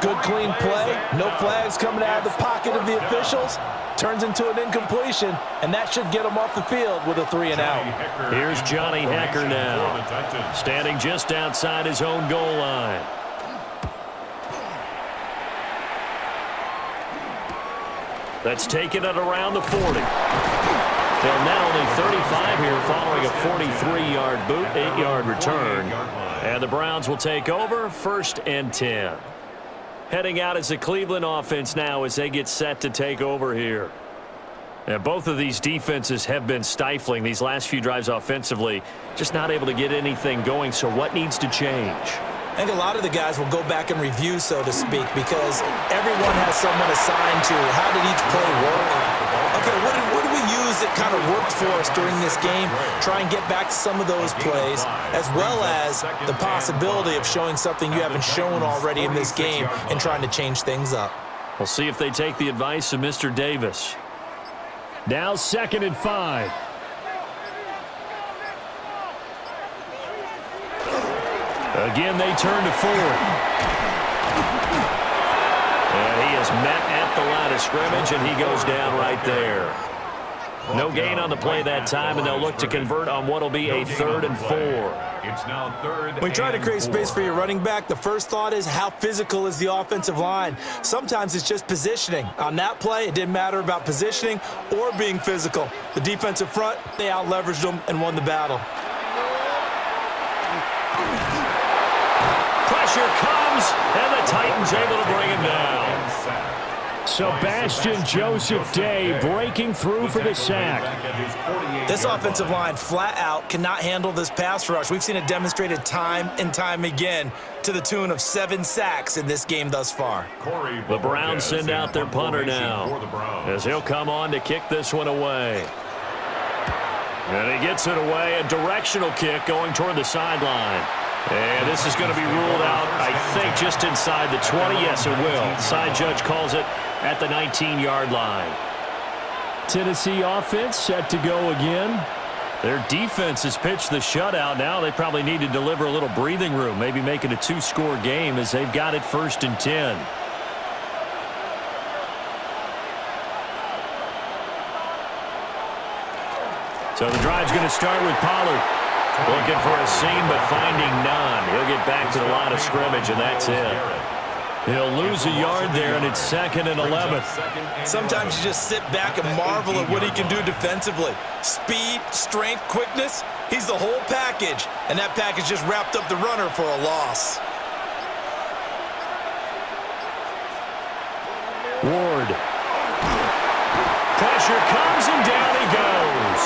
Good clean play. No flags coming out of the pocket of the officials. Turns into an incompletion, and that should get him off the field with a 3 and out. Here's Johnny Hekker now, standing just outside his own goal line. That's taken it around the 40. They'll now only 35 here following a 43-yard boot, 8-yard return. And the Browns will take over, 1st and 10. Heading out as the Cleveland offense now as they get set to take over here. And both of these defenses have been stifling these last few drives offensively, just not able to get anything going. So what needs to change? I think a lot of the guys will go back and review, so to speak, because everyone has someone assigned to how did each play work. Okay, what did we use that kind of worked for us during this game? Try and get back to some of those plays, as well as the possibility of showing something you haven't shown already in this game and trying to change things up. We'll see if they take the advice of Mr. Davis. Now 2nd and 5. Again, they turn to Ford. And he is met at the line of scrimmage, and he goes down right there. No gain on the play that time, and they'll look to convert on what will be a 3rd and 4. It's now 3rd. When you try to create space for your running back, the first thought is how physical is the offensive line. Sometimes it's just positioning. On that play, it didn't matter about positioning or being physical. The defensive front, they out-leveraged them and won the battle. Pressure pressure comes, and the Titans able to bring him down. Sebastian Joseph Day breaking through for the sack. This offensive line flat out cannot handle this pass rush. We've seen it demonstrated time and time again to the tune of 7 sacks in this game thus far. The Browns send out their punter now as he'll come on to kick this one away. And he gets it away, a directional kick going toward the sideline. And this is going to be ruled out, I think, just inside the 20. Yes, it will. Side judge calls it at the 19-yard line. Tennessee offense set to go again. Their defense has pitched the shutout. Now they probably need to deliver a little breathing room, maybe make it a 2-score game as they've got it 1st and 10. So the drive's going to start with Pollard. Looking for a seam, but finding none. He'll get back to the line of scrimmage, and that's it. He'll lose a yard there, and it's 2nd and 11. Sometimes you just sit back and marvel at what he can do defensively. Speed, strength, quickness, he's the whole package. And that package just wrapped up the runner for a loss. Ward. Pressure comes, and down he goes.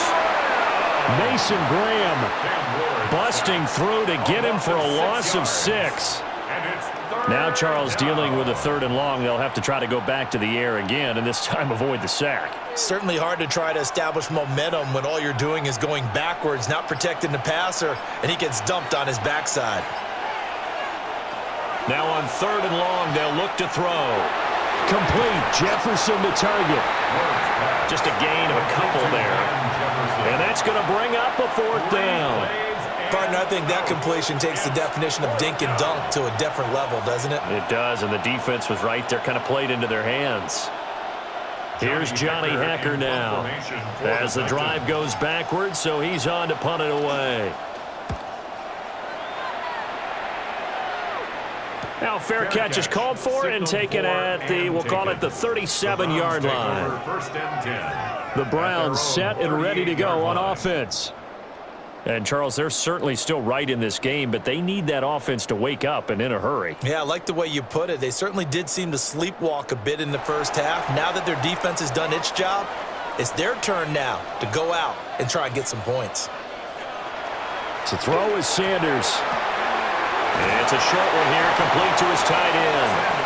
Mason Graham busting through to get him for a loss of 6. Now Charles dealing with a 3rd and long. They'll have to try to go back to the air again, and this time avoid the sack. Certainly hard to try to establish momentum when all you're doing is going backwards, not protecting the passer, and he gets dumped on his backside. Now on 3rd and long, they'll look to throw. Complete. Jefferson to target. Just a gain of a couple there. And that's going to bring up a 4th down. Partner, I think that completion takes the definition of dink and dunk to a different level, doesn't it? It does, and the defense was right there, kind of played into their hands. Here's Johnny Hacker now as the drive goes backwards, so he's on to punt it away. Now fair catch is called for and taken at the, we'll call it the 37-yard line. The Browns set and ready to go on offense. And, Charles, they're certainly still right in this game, but they need that offense to wake up and in a hurry. Yeah, I like the way you put it. They certainly did seem to sleepwalk a bit in the first half. Now that their defense has done its job, it's their turn now to go out and try and get some points. To throw is Sanders. And it's a short one here, complete to his tight end.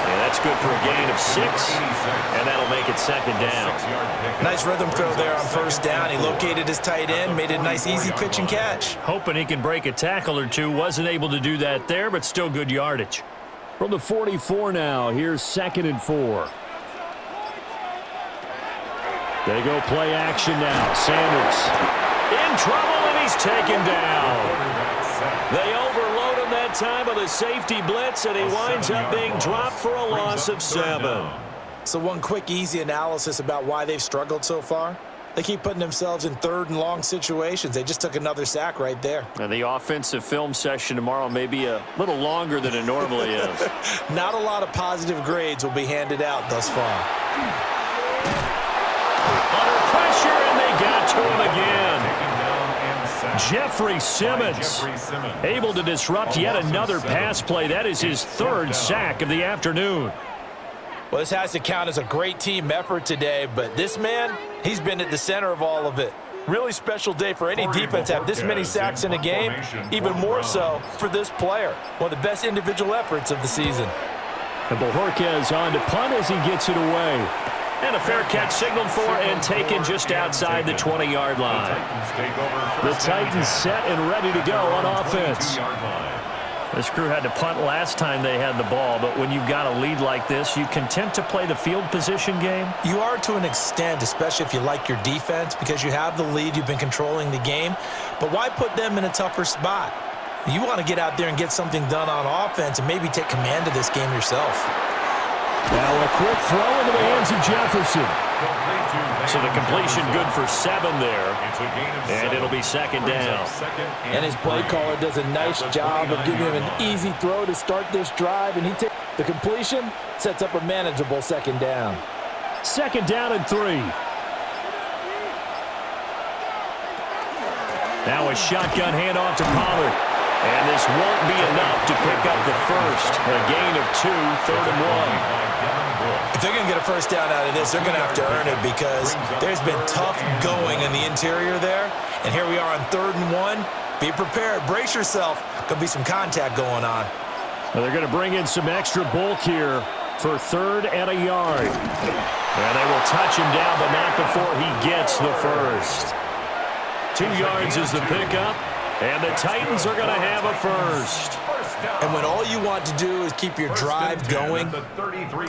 And that's good for a gain of 6, and that'll make it 2nd down. Nice rhythm throw there on 1st down. He located his tight end, made it a nice easy pitch and catch. Hoping he can break a tackle or two. Wasn't able to do that there, but still good yardage. From the 44 now, here's 2nd and 4. They go play action now. Sanders. In trouble, and he's taken down. They overload him that time with a safety blitz, and he winds up being dropped for a loss of 7. So one quick, easy analysis about why they've struggled so far. They keep putting themselves in 3rd and long situations. They just took another sack right there. And the offensive film session tomorrow may be a little longer than it normally is. Not a lot of positive grades will be handed out thus far. Under pressure, and they got to him again. Jeffrey Simmons able to disrupt yet another pass play. That is his 3rd sack of the afternoon. Well, this has to count as a great team effort today, but this man, he's been at the center of all of it. Really special day for any defense to have this many sacks in a game, even more so for this player. One of the best individual efforts of the season. And Bojorquez on to punt as he gets it away. And a fair catch signaled for and taken just outside the 20-yard line. The Titans set and ready to go on offense. This crew had to punt last time they had the ball, but when you've got a lead like this, you content to play the field position game? You are to an extent, especially if you like your defense, because you have the lead, you've been controlling the game. But why put them in a tougher spot? You want to get out there and get something done on offense and maybe take command of this game yourself. Now a quick throw into the hands of Jefferson. So the completion good for 7 there, and it'll be 2nd down. And his play caller does a nice job of giving him an easy throw to start this drive, and he takes the completion, sets up a manageable 2nd down. 2nd down and 3. Now a shotgun handoff to Pollard. And this won't be enough to pick up the first. A gain of 2, 3rd and 1. If they're going to get a first down out of this, they're going to have to earn it because there's been tough going in the interior there. And here we are on 3rd and 1. Be prepared. Brace yourself. Going to be some contact going on. Well, they're going to bring in some extra bulk here for 3rd and a yard. And they will touch him down, but not before he gets the first. 2 yards is the pickup, and the Titans are going to have a first. And when all you want to do is keep your drive going,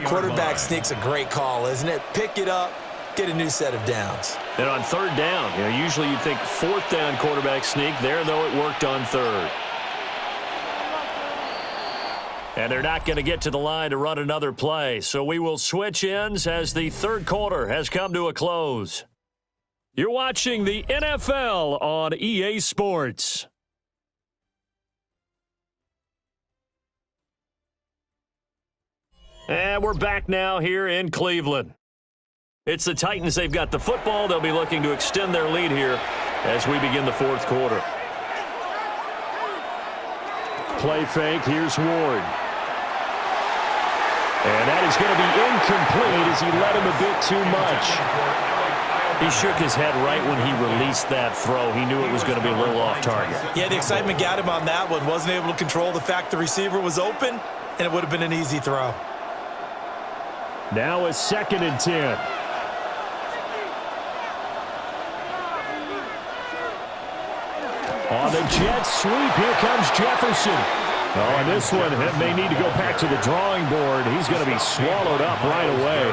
quarterback sneak's a great call, isn't it? Pick it up, get a new set of downs. And on 3rd down, usually you'd think 4th down quarterback sneak. There, though, it worked on 3rd. And they're not going to get to the line to run another play. So we will switch ends as the 3rd quarter has come to a close. You're watching the NFL on EA Sports. And we're back now here in Cleveland. It's the Titans. They've got the football. They'll be looking to extend their lead here as we begin the 4th quarter. Play fake. Here's Ward. And that is going to be incomplete as he led him a bit too much. He shook his head right when he released that throw. He knew it was going to be a little off target. Yeah, the excitement got him on that one. Wasn't able to control the fact the receiver was open, and it would have been an easy throw. Now a 2nd and 10. On the jet sweep, here comes Jefferson. Oh, and this one may need to go back to the drawing board. He's going to be swallowed up right away.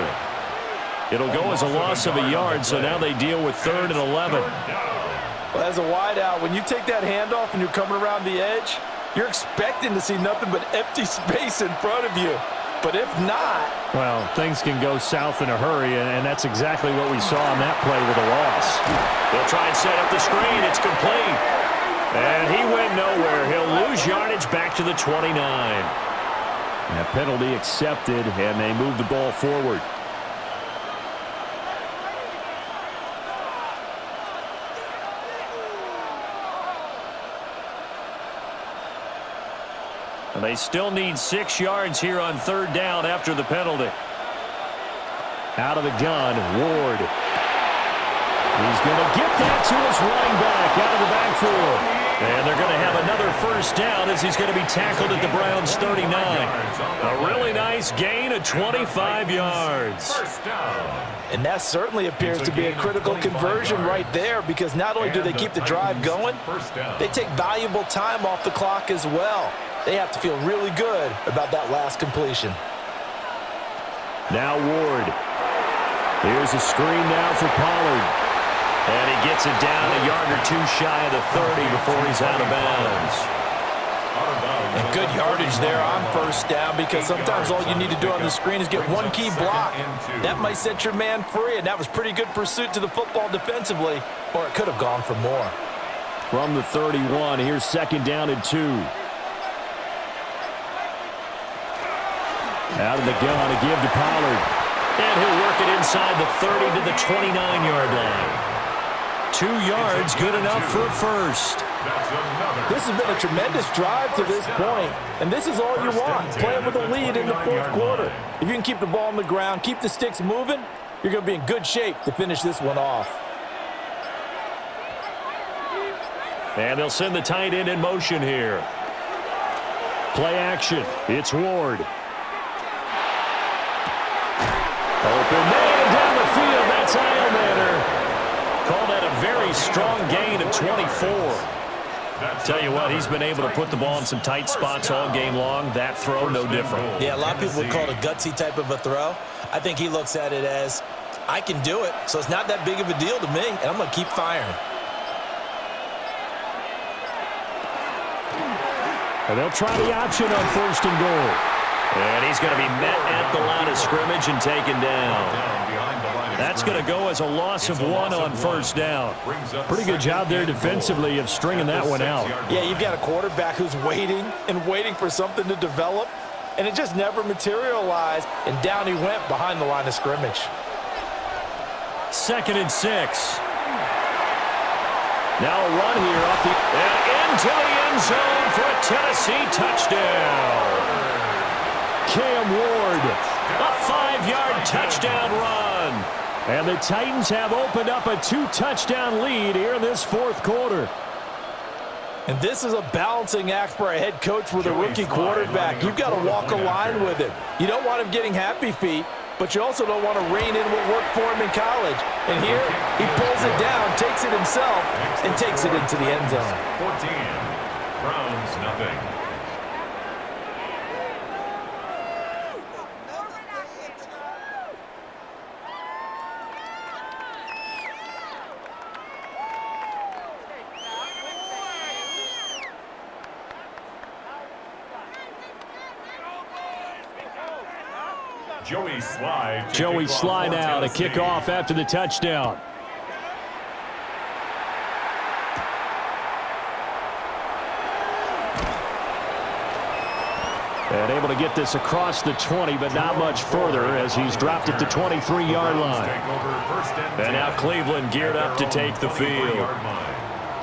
It'll go as a loss of a yard, so now they deal with 3rd and 11. Well, as a wideout, when you take that handoff and you're coming around the edge, you're expecting to see nothing but empty space in front of you. But if not... Well, things can go south in a hurry, and that's exactly what we saw on that play with a loss. They'll try and set up the screen. It's complete. And he went nowhere. He'll lose yardage back to the 29. A penalty accepted, and they move the ball forward. And they still need 6 yards here on 3rd down after the penalty. Out of the gun, Ward. He's going to get that to his running back out of the backfield. And they're going to have another first down as he's going to be tackled at the Browns' 39. A really nice gain of 25 yards. And that certainly appears to be a critical conversion right there because not only do they keep the drive going, they take valuable time off the clock as well. They have to feel really good about that last completion. Now Ward. Here's a screen now for Pollard. And he gets it down a yard or 2 shy of the 30 before he's out of bounds. And good yardage there on 1st down because sometimes all you need to do on the screen is get one key block. That might set your man free, and that was pretty good pursuit to the football defensively, or it could have gone for more. From the 31, here's 2nd down and 2. Out of the gun, a give to Pollard. And he'll work it inside the 30 to the 29-yard line. 2 yards, good enough for a first. This has been a tremendous drive to this point, and this is all you want, playing with a lead in the 4th quarter. If you can keep the ball on the ground, keep the sticks moving, you're going to be in good shape to finish this one off. And they'll send the tight end in motion here. Play action. It's Ward. Open man down the field. That's Eilmaner. Call that a very strong gain of 24. Tell you what, he's been able to put the ball in some tight spots all game long. That throw, no different. Yeah, a lot of people would call it a gutsy type of a throw. I think he looks at it as, I can do it, so it's not that big of a deal to me, and I'm going to keep firing. And they'll try the option on 1st and goal. And he's going to be met at the line of scrimmage and taken down. That's going to go as a loss of 1 on 1st down. Pretty good job there defensively of stringing that one out. Yeah, you've got a quarterback who's waiting and waiting for something to develop, and it just never materialized, and down he went behind the line of scrimmage. 2nd and 6. Now a run here off the... And into the end zone for a Tennessee touchdown. Cam Ward. A 5-yard touchdown run. And the Titans have opened up a 2-touchdown lead here in this fourth quarter. And this is a balancing act for a head coach with a rookie quarterback. You've got to walk a line with him. You don't want him getting happy feet, but you also don't want to rein in what worked for him in college. And here, he pulls it down, takes it himself, and takes it into the end zone. 14, Browns nothing. Joey Sly now to kick off after the touchdown. And able to get this across the 20, but not much further as he's dropped it to 23-yard line. And now Cleveland geared up to take the field.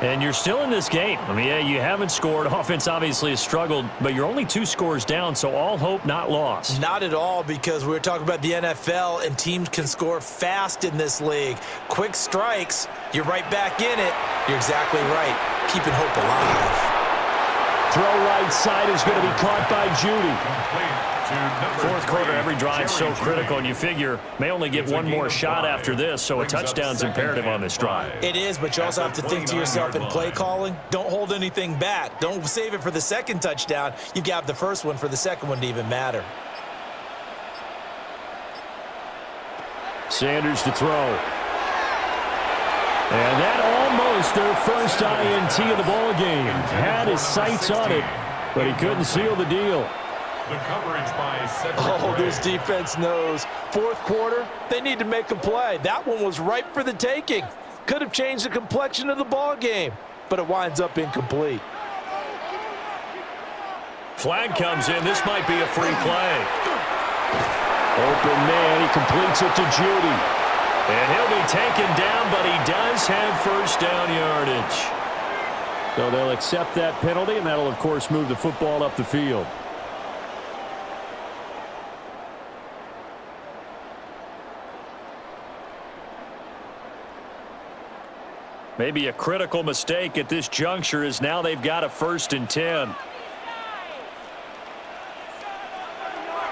And you're still in this game. I mean, yeah, you haven't scored. Offense obviously has struggled, but you're only 2 scores down, so all hope not lost. Not at all, because we're talking about the NFL, and teams can score fast in this league. Quick strikes, you're right back in it. You're exactly right. Keeping hope alive. Throw right side is going to be caught by Judy. Fourth quarter, every drive so critical, and you figure may only get one more shot after this, so a touchdown's imperative on this drive. It is, but you also have to think to yourself in play calling, don't hold anything back. Don't save it for the second touchdown. You got the first one for the second one to even matter. Sanders to throw. And that almost their first INT of the ball game. Had his sights on it, but he couldn't seal the deal. The coverage by Oh, this defense knows. Fourth quarter, they need to make a play. That one was ripe for the taking. Could have changed the complexion of the ball game, but it winds up incomplete. Flag comes in. This might be a free play. Open man, he completes it to Judy. And he'll be taken down, but he does have first down yardage. So they'll accept that penalty, and that'll, of course, move the football up the field. Maybe a critical mistake at this juncture is now they've got a 1st and 10.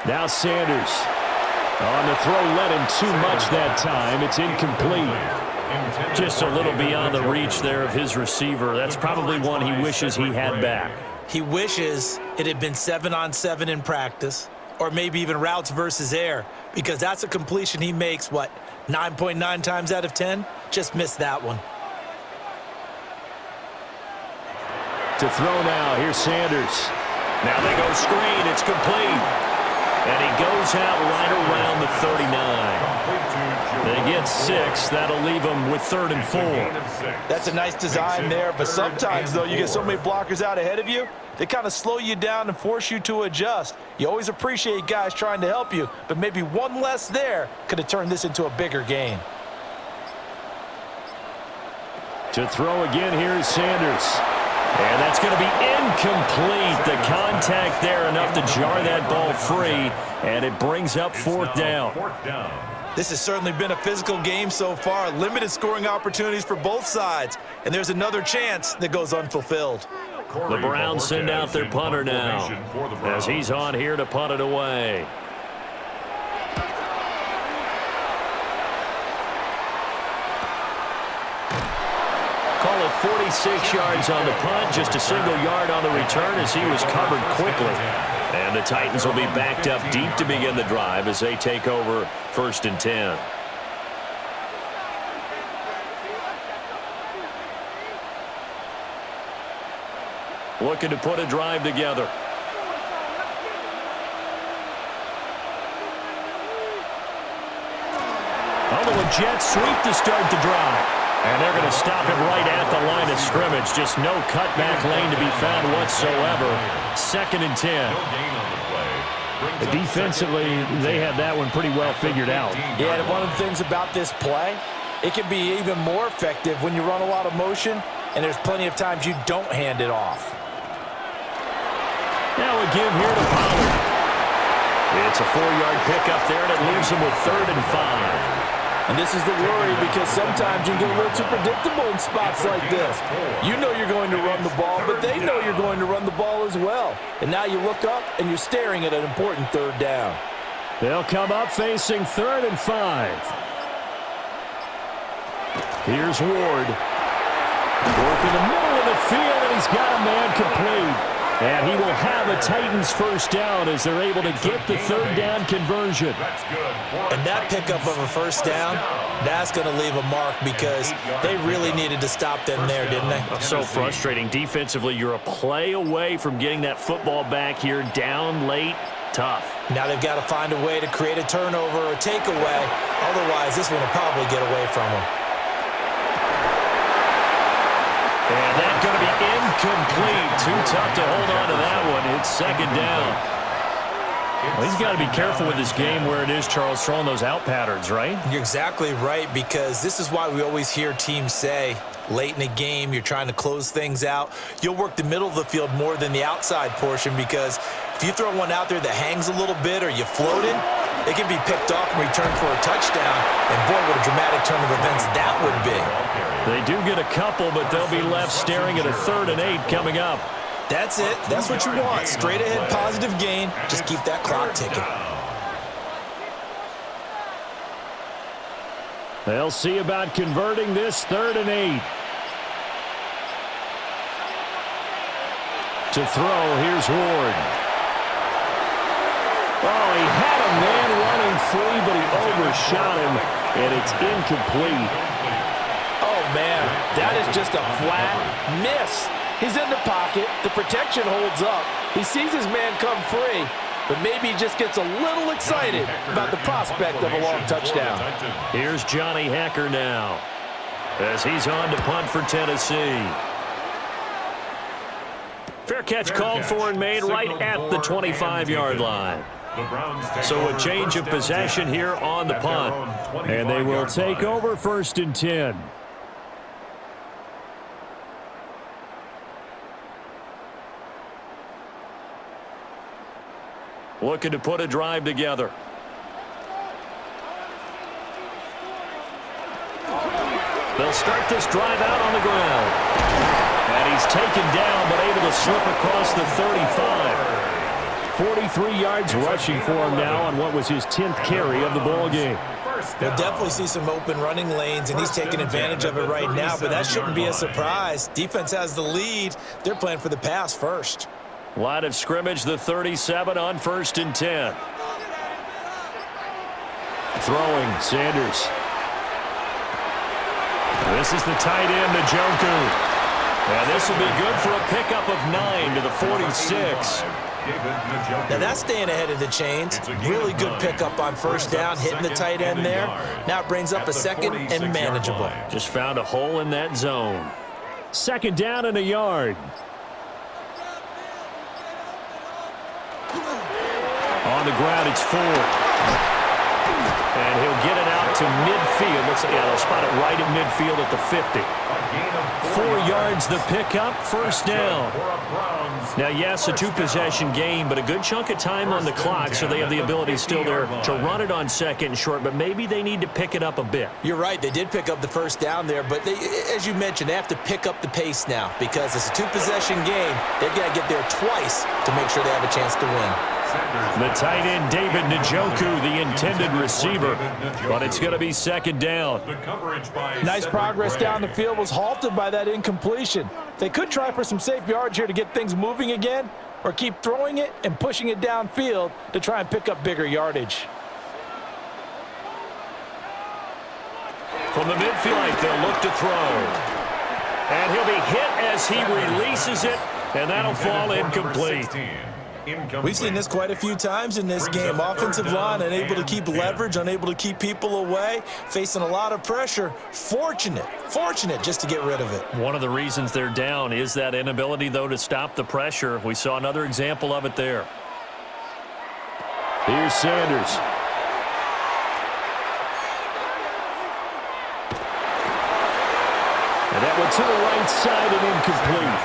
Now Sanders. On the throw, led him too much that time. It's incomplete. Just a little beyond the reach there of his receiver. That's probably one he wishes he had back. He wishes it had been 7-on-7 in practice, or maybe even routes versus air, because that's a completion he makes, 9.9 times out of 10? Just missed that one. To throw now, here's Sanders. Now they go screen, it's complete. And he goes out right around the 39. They get 6, that'll leave him with 3rd and 4. That's a nice design there, but sometimes, though, you get so many blockers out ahead of you, they kind of slow you down and force you to adjust. You always appreciate guys trying to help you, but maybe one less there could have turned this into a bigger game. To throw again, here's Sanders. And that's going to be incomplete. The contact there enough to jar that ball free, and it brings up 4th down. This has certainly been a physical game so far. Limited scoring opportunities for both sides, and there's another chance that goes unfulfilled. The Browns send out their punter now as he's on here to punt it away. Call it 46 yards on the punt, just a single yard on the return as he was covered quickly. And the Titans will be backed up deep to begin the drive as they take over 1st and 10. Looking to put a drive together. The Jets sweep to start the drive. And they're going to stop him right at the line of scrimmage. Just no cutback lane to be found whatsoever. 2nd and 10. Defensively, they had that one pretty well figured out. Yeah, and one of the things about this play, it can be even more effective when you run a lot of motion and there's plenty of times you don't hand it off. Now a give here to Pollard. It's a 4-yard pickup there, and it leaves him with 3rd and 5. And this is the worry because sometimes you get a little too predictable in spots like this. You know you're going to run the ball, but they know you're going to run the ball as well. And now you look up and you're staring at an important 3rd down. They'll come up facing 3rd and 5. Here's Ward. Working the middle of the field, and he's got a man complete. And he will have a Titans first down as they're able to get the 3rd down conversion. And that pickup of a first down, that's going to leave a mark because they really needed to stop them there, didn't they? So frustrating. Defensively, you're a play away from getting that football back here down late. Tough. Now they've got to find a way to create a turnover or takeaway. Otherwise, this one will probably get away from them. And that's going to be incomplete. Too tough to hold on to that one. It's 2nd down. Well, he's got to be careful with this game where it is, Charles, throwing those out patterns, right? You're exactly right, because this is why we always hear teams say, late in the game, you're trying to close things out. You'll work the middle of the field more than the outside portion, because if you throw one out there that hangs a little bit or you float it, it can be picked off and returned for a touchdown. And boy, what a dramatic turn of events that would be. They do get a couple, but they'll be left staring at a 3rd and 8 coming up. That's it. That's what you want. Straight ahead positive gain. Just keep that clock ticking. They'll see about converting this 3rd and 8. To throw, here's Ward. Oh, he had a man running free, but he overshot him, and it's incomplete. Oh, man, that is just a flat miss. He's in the pocket. The protection holds up. He sees his man come free, but maybe he just gets a little excited about the prospect of a long touchdown. Here's Johnny Hacker now as he's on to punt for Tennessee. Fair catch called for and made right at the 25-yard line. So a change of possession here on the punt. And they will take over 1st and 10. Looking to put a drive together. They'll start this drive out on the ground. And he's taken down, but able to slip across the 35. 43 yards rushing for him now on what was his 10th carry of the ball game. We'll definitely see some open running lanes, and he's taking advantage of it right now, but that shouldn't be a surprise. Defense has the lead. They're playing for the pass first. Line of scrimmage, the 37 on 1st and 10. Throwing, Sanders. This is the tight end, Njoku. And this will be good for a pickup of 9 to the 46. Now that's staying ahead of the chains. Really good pickup on 1st down, hitting the tight end there. Now it brings up a 2nd and manageable. Just found a hole in that zone. 2nd down and a yard. On the ground, it's Ford. And he'll get it out to midfield. Looks like they'll spot it right at midfield at the 50. 4 yards the pickup, 1st down. Now, yes, a 2-possession game, but a good chunk of time on the clock, so they have the ability still there to run it on 2nd and short, but maybe they need to pick it up a bit. You're right. They did pick up the 1st down there, but they, as you mentioned, they have to pick up the pace now because it's a 2-possession game. They've got to get there twice to make sure they have a chance to win. The tight end, David Njoku, the intended receiver, but it's going to be 2nd down. Nice progress down the field was halted by that incompletion. They could try for some safe yards here to get things moving again, or keep throwing it and pushing it downfield to try and pick up bigger yardage. From the midfield, they'll look to throw. And he'll be hit as he releases it, and that'll fall incomplete. We've seen this quite a few times in this game. Offensive line unable to keep leverage, unable to keep people away, facing a lot of pressure. Fortunate just to get rid of it. One of the reasons they're down is that inability, though, to stop the pressure. We saw another example of it there. Here's Sanders. And that that one to the right side and incomplete.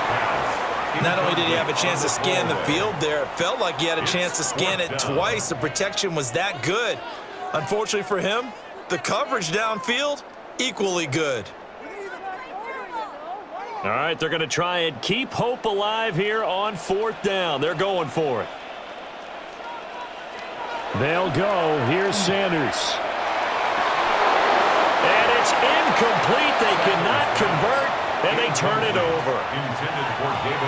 Not only did he have a chance to scan the field there, it felt like he had a chance to scan it twice. The protection was that good. Unfortunately for him, the coverage downfield, equally good. All right, they're going to try and keep hope alive here on 4th down. They're going for it. They'll go. Here's Sanders. And it's incomplete. They cannot convert, and they turn it over.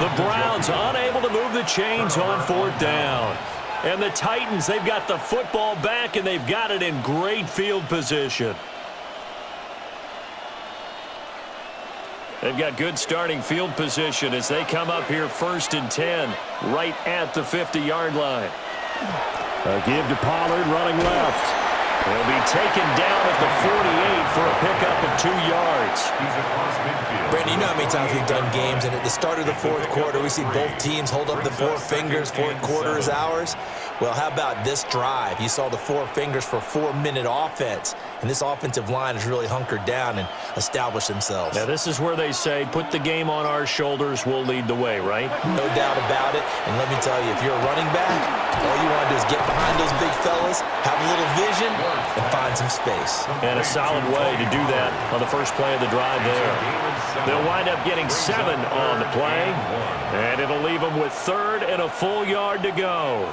The Browns unable to move the chains on 4th down. And the Titans, they've got the football back, and they've got it in great field position. They've got good starting field position as they come up here 1st and 10, right at the 50-yard line. A give to Pollard running left. He'll be taken down at the 48 for a pickup of 2 yards. Brandon, you know how many times we've done games, and at the start of the 4th quarter, we see both teams hold up the 4 fingers, 4th quarter is ours. Well, how about this drive? You saw the 4 fingers for 4-minute offense, and this offensive line has really hunkered down and established themselves. Now, this is where they say, put the game on our shoulders, we'll lead the way, right? No doubt about it, and let me tell you, if you're a running back, all you want to do is get behind those big fellas, have a little vision, and find some space. And a solid way to do that on the first play of the drive there. They'll wind up getting 7 on the play, and it'll leave them with 3rd and a full yard to go.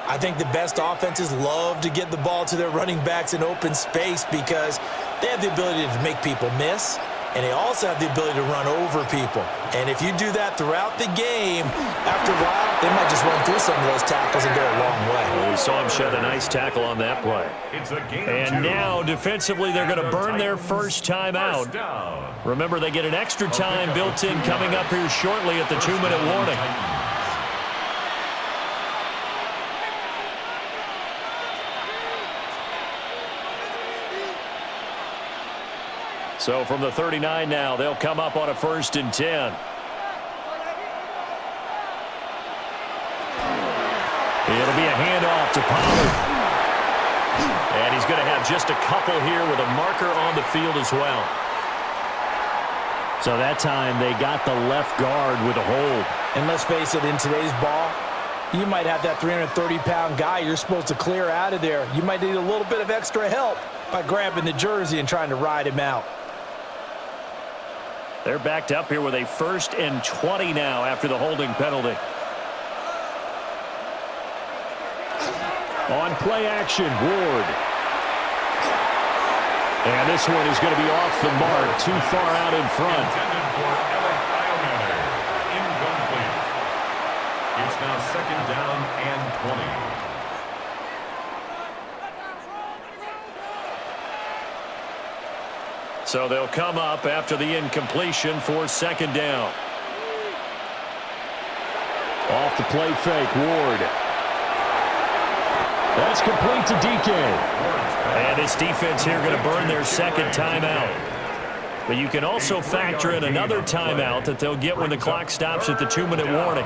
I think the best offenses love to get the ball to their running backs in open space because they have the ability to make people miss, and they also have the ability to run over people. And if you do that throughout the game, after a while, they might just run through some of those tackles and go a long way. Well, we saw him shed a nice tackle on that play. And now, defensively, they're going to burn their first time out. Remember, they get an extra time built in coming up here shortly at the 2-minute warning. So from the 39 now, they'll come up on a 1st and 10. It'll be a handoff to Pollard. And he's going to have just a couple here with a marker on the field as well. So that time they got the left guard with a hold. And let's face it, in today's ball, you might have that 330-pound guy you're supposed to clear out of there. You might need a little bit of extra help by grabbing the jersey and trying to ride him out. They're backed up here with a 1st and 20 now after the holding penalty. On play action, Ward. And this one is going to be off the mark, too far out in front. It's now 2nd down and 20. So they'll come up after the incompletion for 2nd down. Off the play fake, Ward. That's complete to DK. And this defense here going to burn their 2nd timeout. But you can also factor in another timeout that they'll get when the clock stops at the 2-minute warning.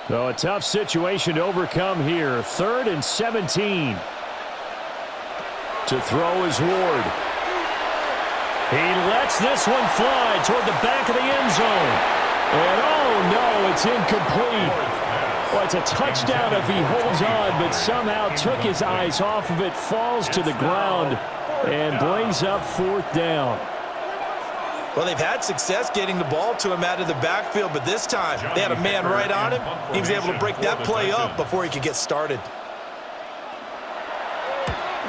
So a tough situation to overcome here. 3rd and 17. To throw is Ward. He lets this one fly toward the back of the end zone. And oh no, it's incomplete. Well, it's a touchdown if he holds on, but somehow took his eyes off of it, falls to the ground, and brings up 4th down. Well, they've had success getting the ball to him out of the backfield, but this time they had a man right on him. He was able to break that play up before he could get started.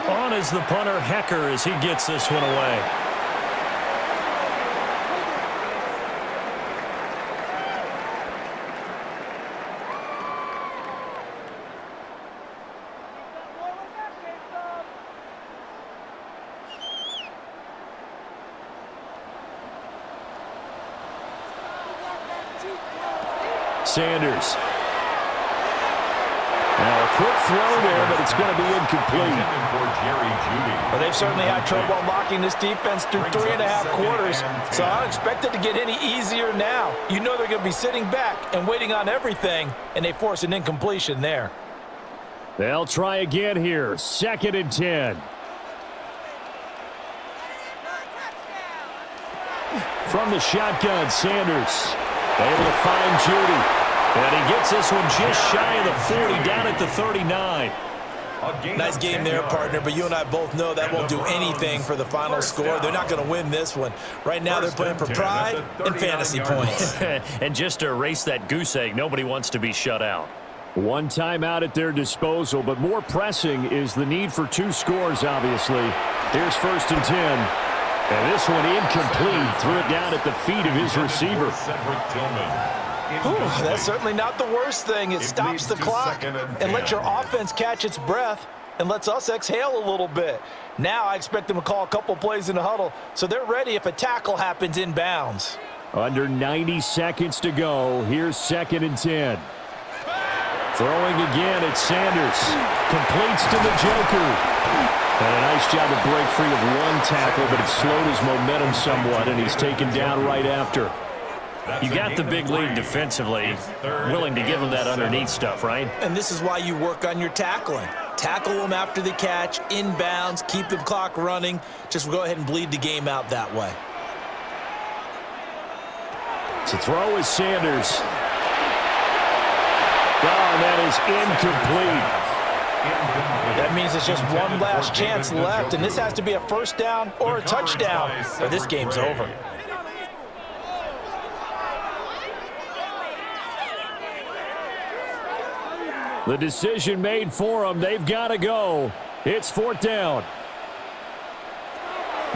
On is the punter, Hecker, as he gets this one away. Sanders. Now, a quick throw there, but it's going to be incomplete. Well, they've certainly had trouble unlocking this defense through 3.5 quarters, so I don't expect it to get any easier now. You know they're going to be sitting back and waiting on everything, and they force an incompletion there. They'll try again here. 2nd and 10. From the shotgun, Sanders able to find Judy. And he gets this one just shy of the 40, down at the 39. Nice game there, partner, but you and I both know that won't do anything for the final score. They're not going to win this one. Right now they're playing for pride and fantasy points. And just to erase that goose egg, nobody wants to be shut out. One timeout at their disposal, but more pressing is the need for 2 scores, obviously. Here's 1st and 10. And this one incomplete. Threw it down at the feet of his receiver. That's certainly not the worst thing. It stops the clock and lets your offense catch its breath and lets us exhale a little bit. Now I expect them to call a couple plays in the huddle so they're ready if a tackle happens inbounds. Under 90 seconds to go. Here's 2nd and 10. Throwing again at Sanders. Completes to the Joker. And a nice job to break free of one tackle, but it slowed his momentum somewhat, and he's taken down right after. You got the big lead defensively, willing to give them that underneath stuff, right? And this is why you work on your tackling. Tackle them after the catch, inbounds, keep the clock running. Just go ahead and bleed the game out that way. To throw is Sanders. Oh, that is incomplete. That means it's just one last chance left, and this has to be a 1st down or a touchdown, or this game's over. The decision made for them. They've got to go. It's 4th down.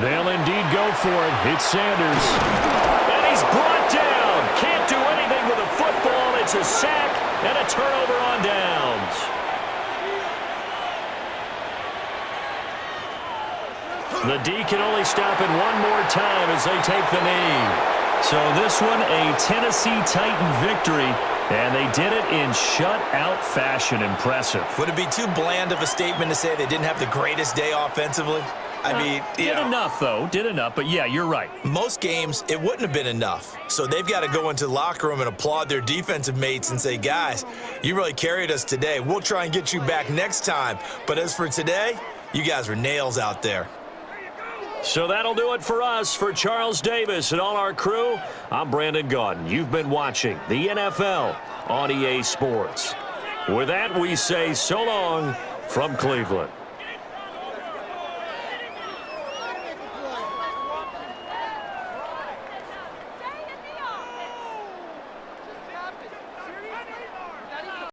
They'll indeed go for it. It's Sanders. And he's brought down. Can't do anything with a football. It's a sack and a turnover on downs. The D can only stop it one more time as they take the knee. So this one, a Tennessee Titan victory. And they did it in shutout fashion. Impressive. Would it be too bland of a statement to say they didn't have the greatest day offensively? I mean, did enough, though. Did enough. But, yeah, you're right. Most games, it wouldn't have been enough. So they've got to go into the locker room and applaud their defensive mates and say, guys, you really carried us today. We'll try and get you back next time. But as for today, you guys were nails out there. So that'll do it for us. For Charles Davis and all our crew, I'm Brandon Gaudin. You've been watching the NFL on EA Sports. With that, we say so long from Cleveland.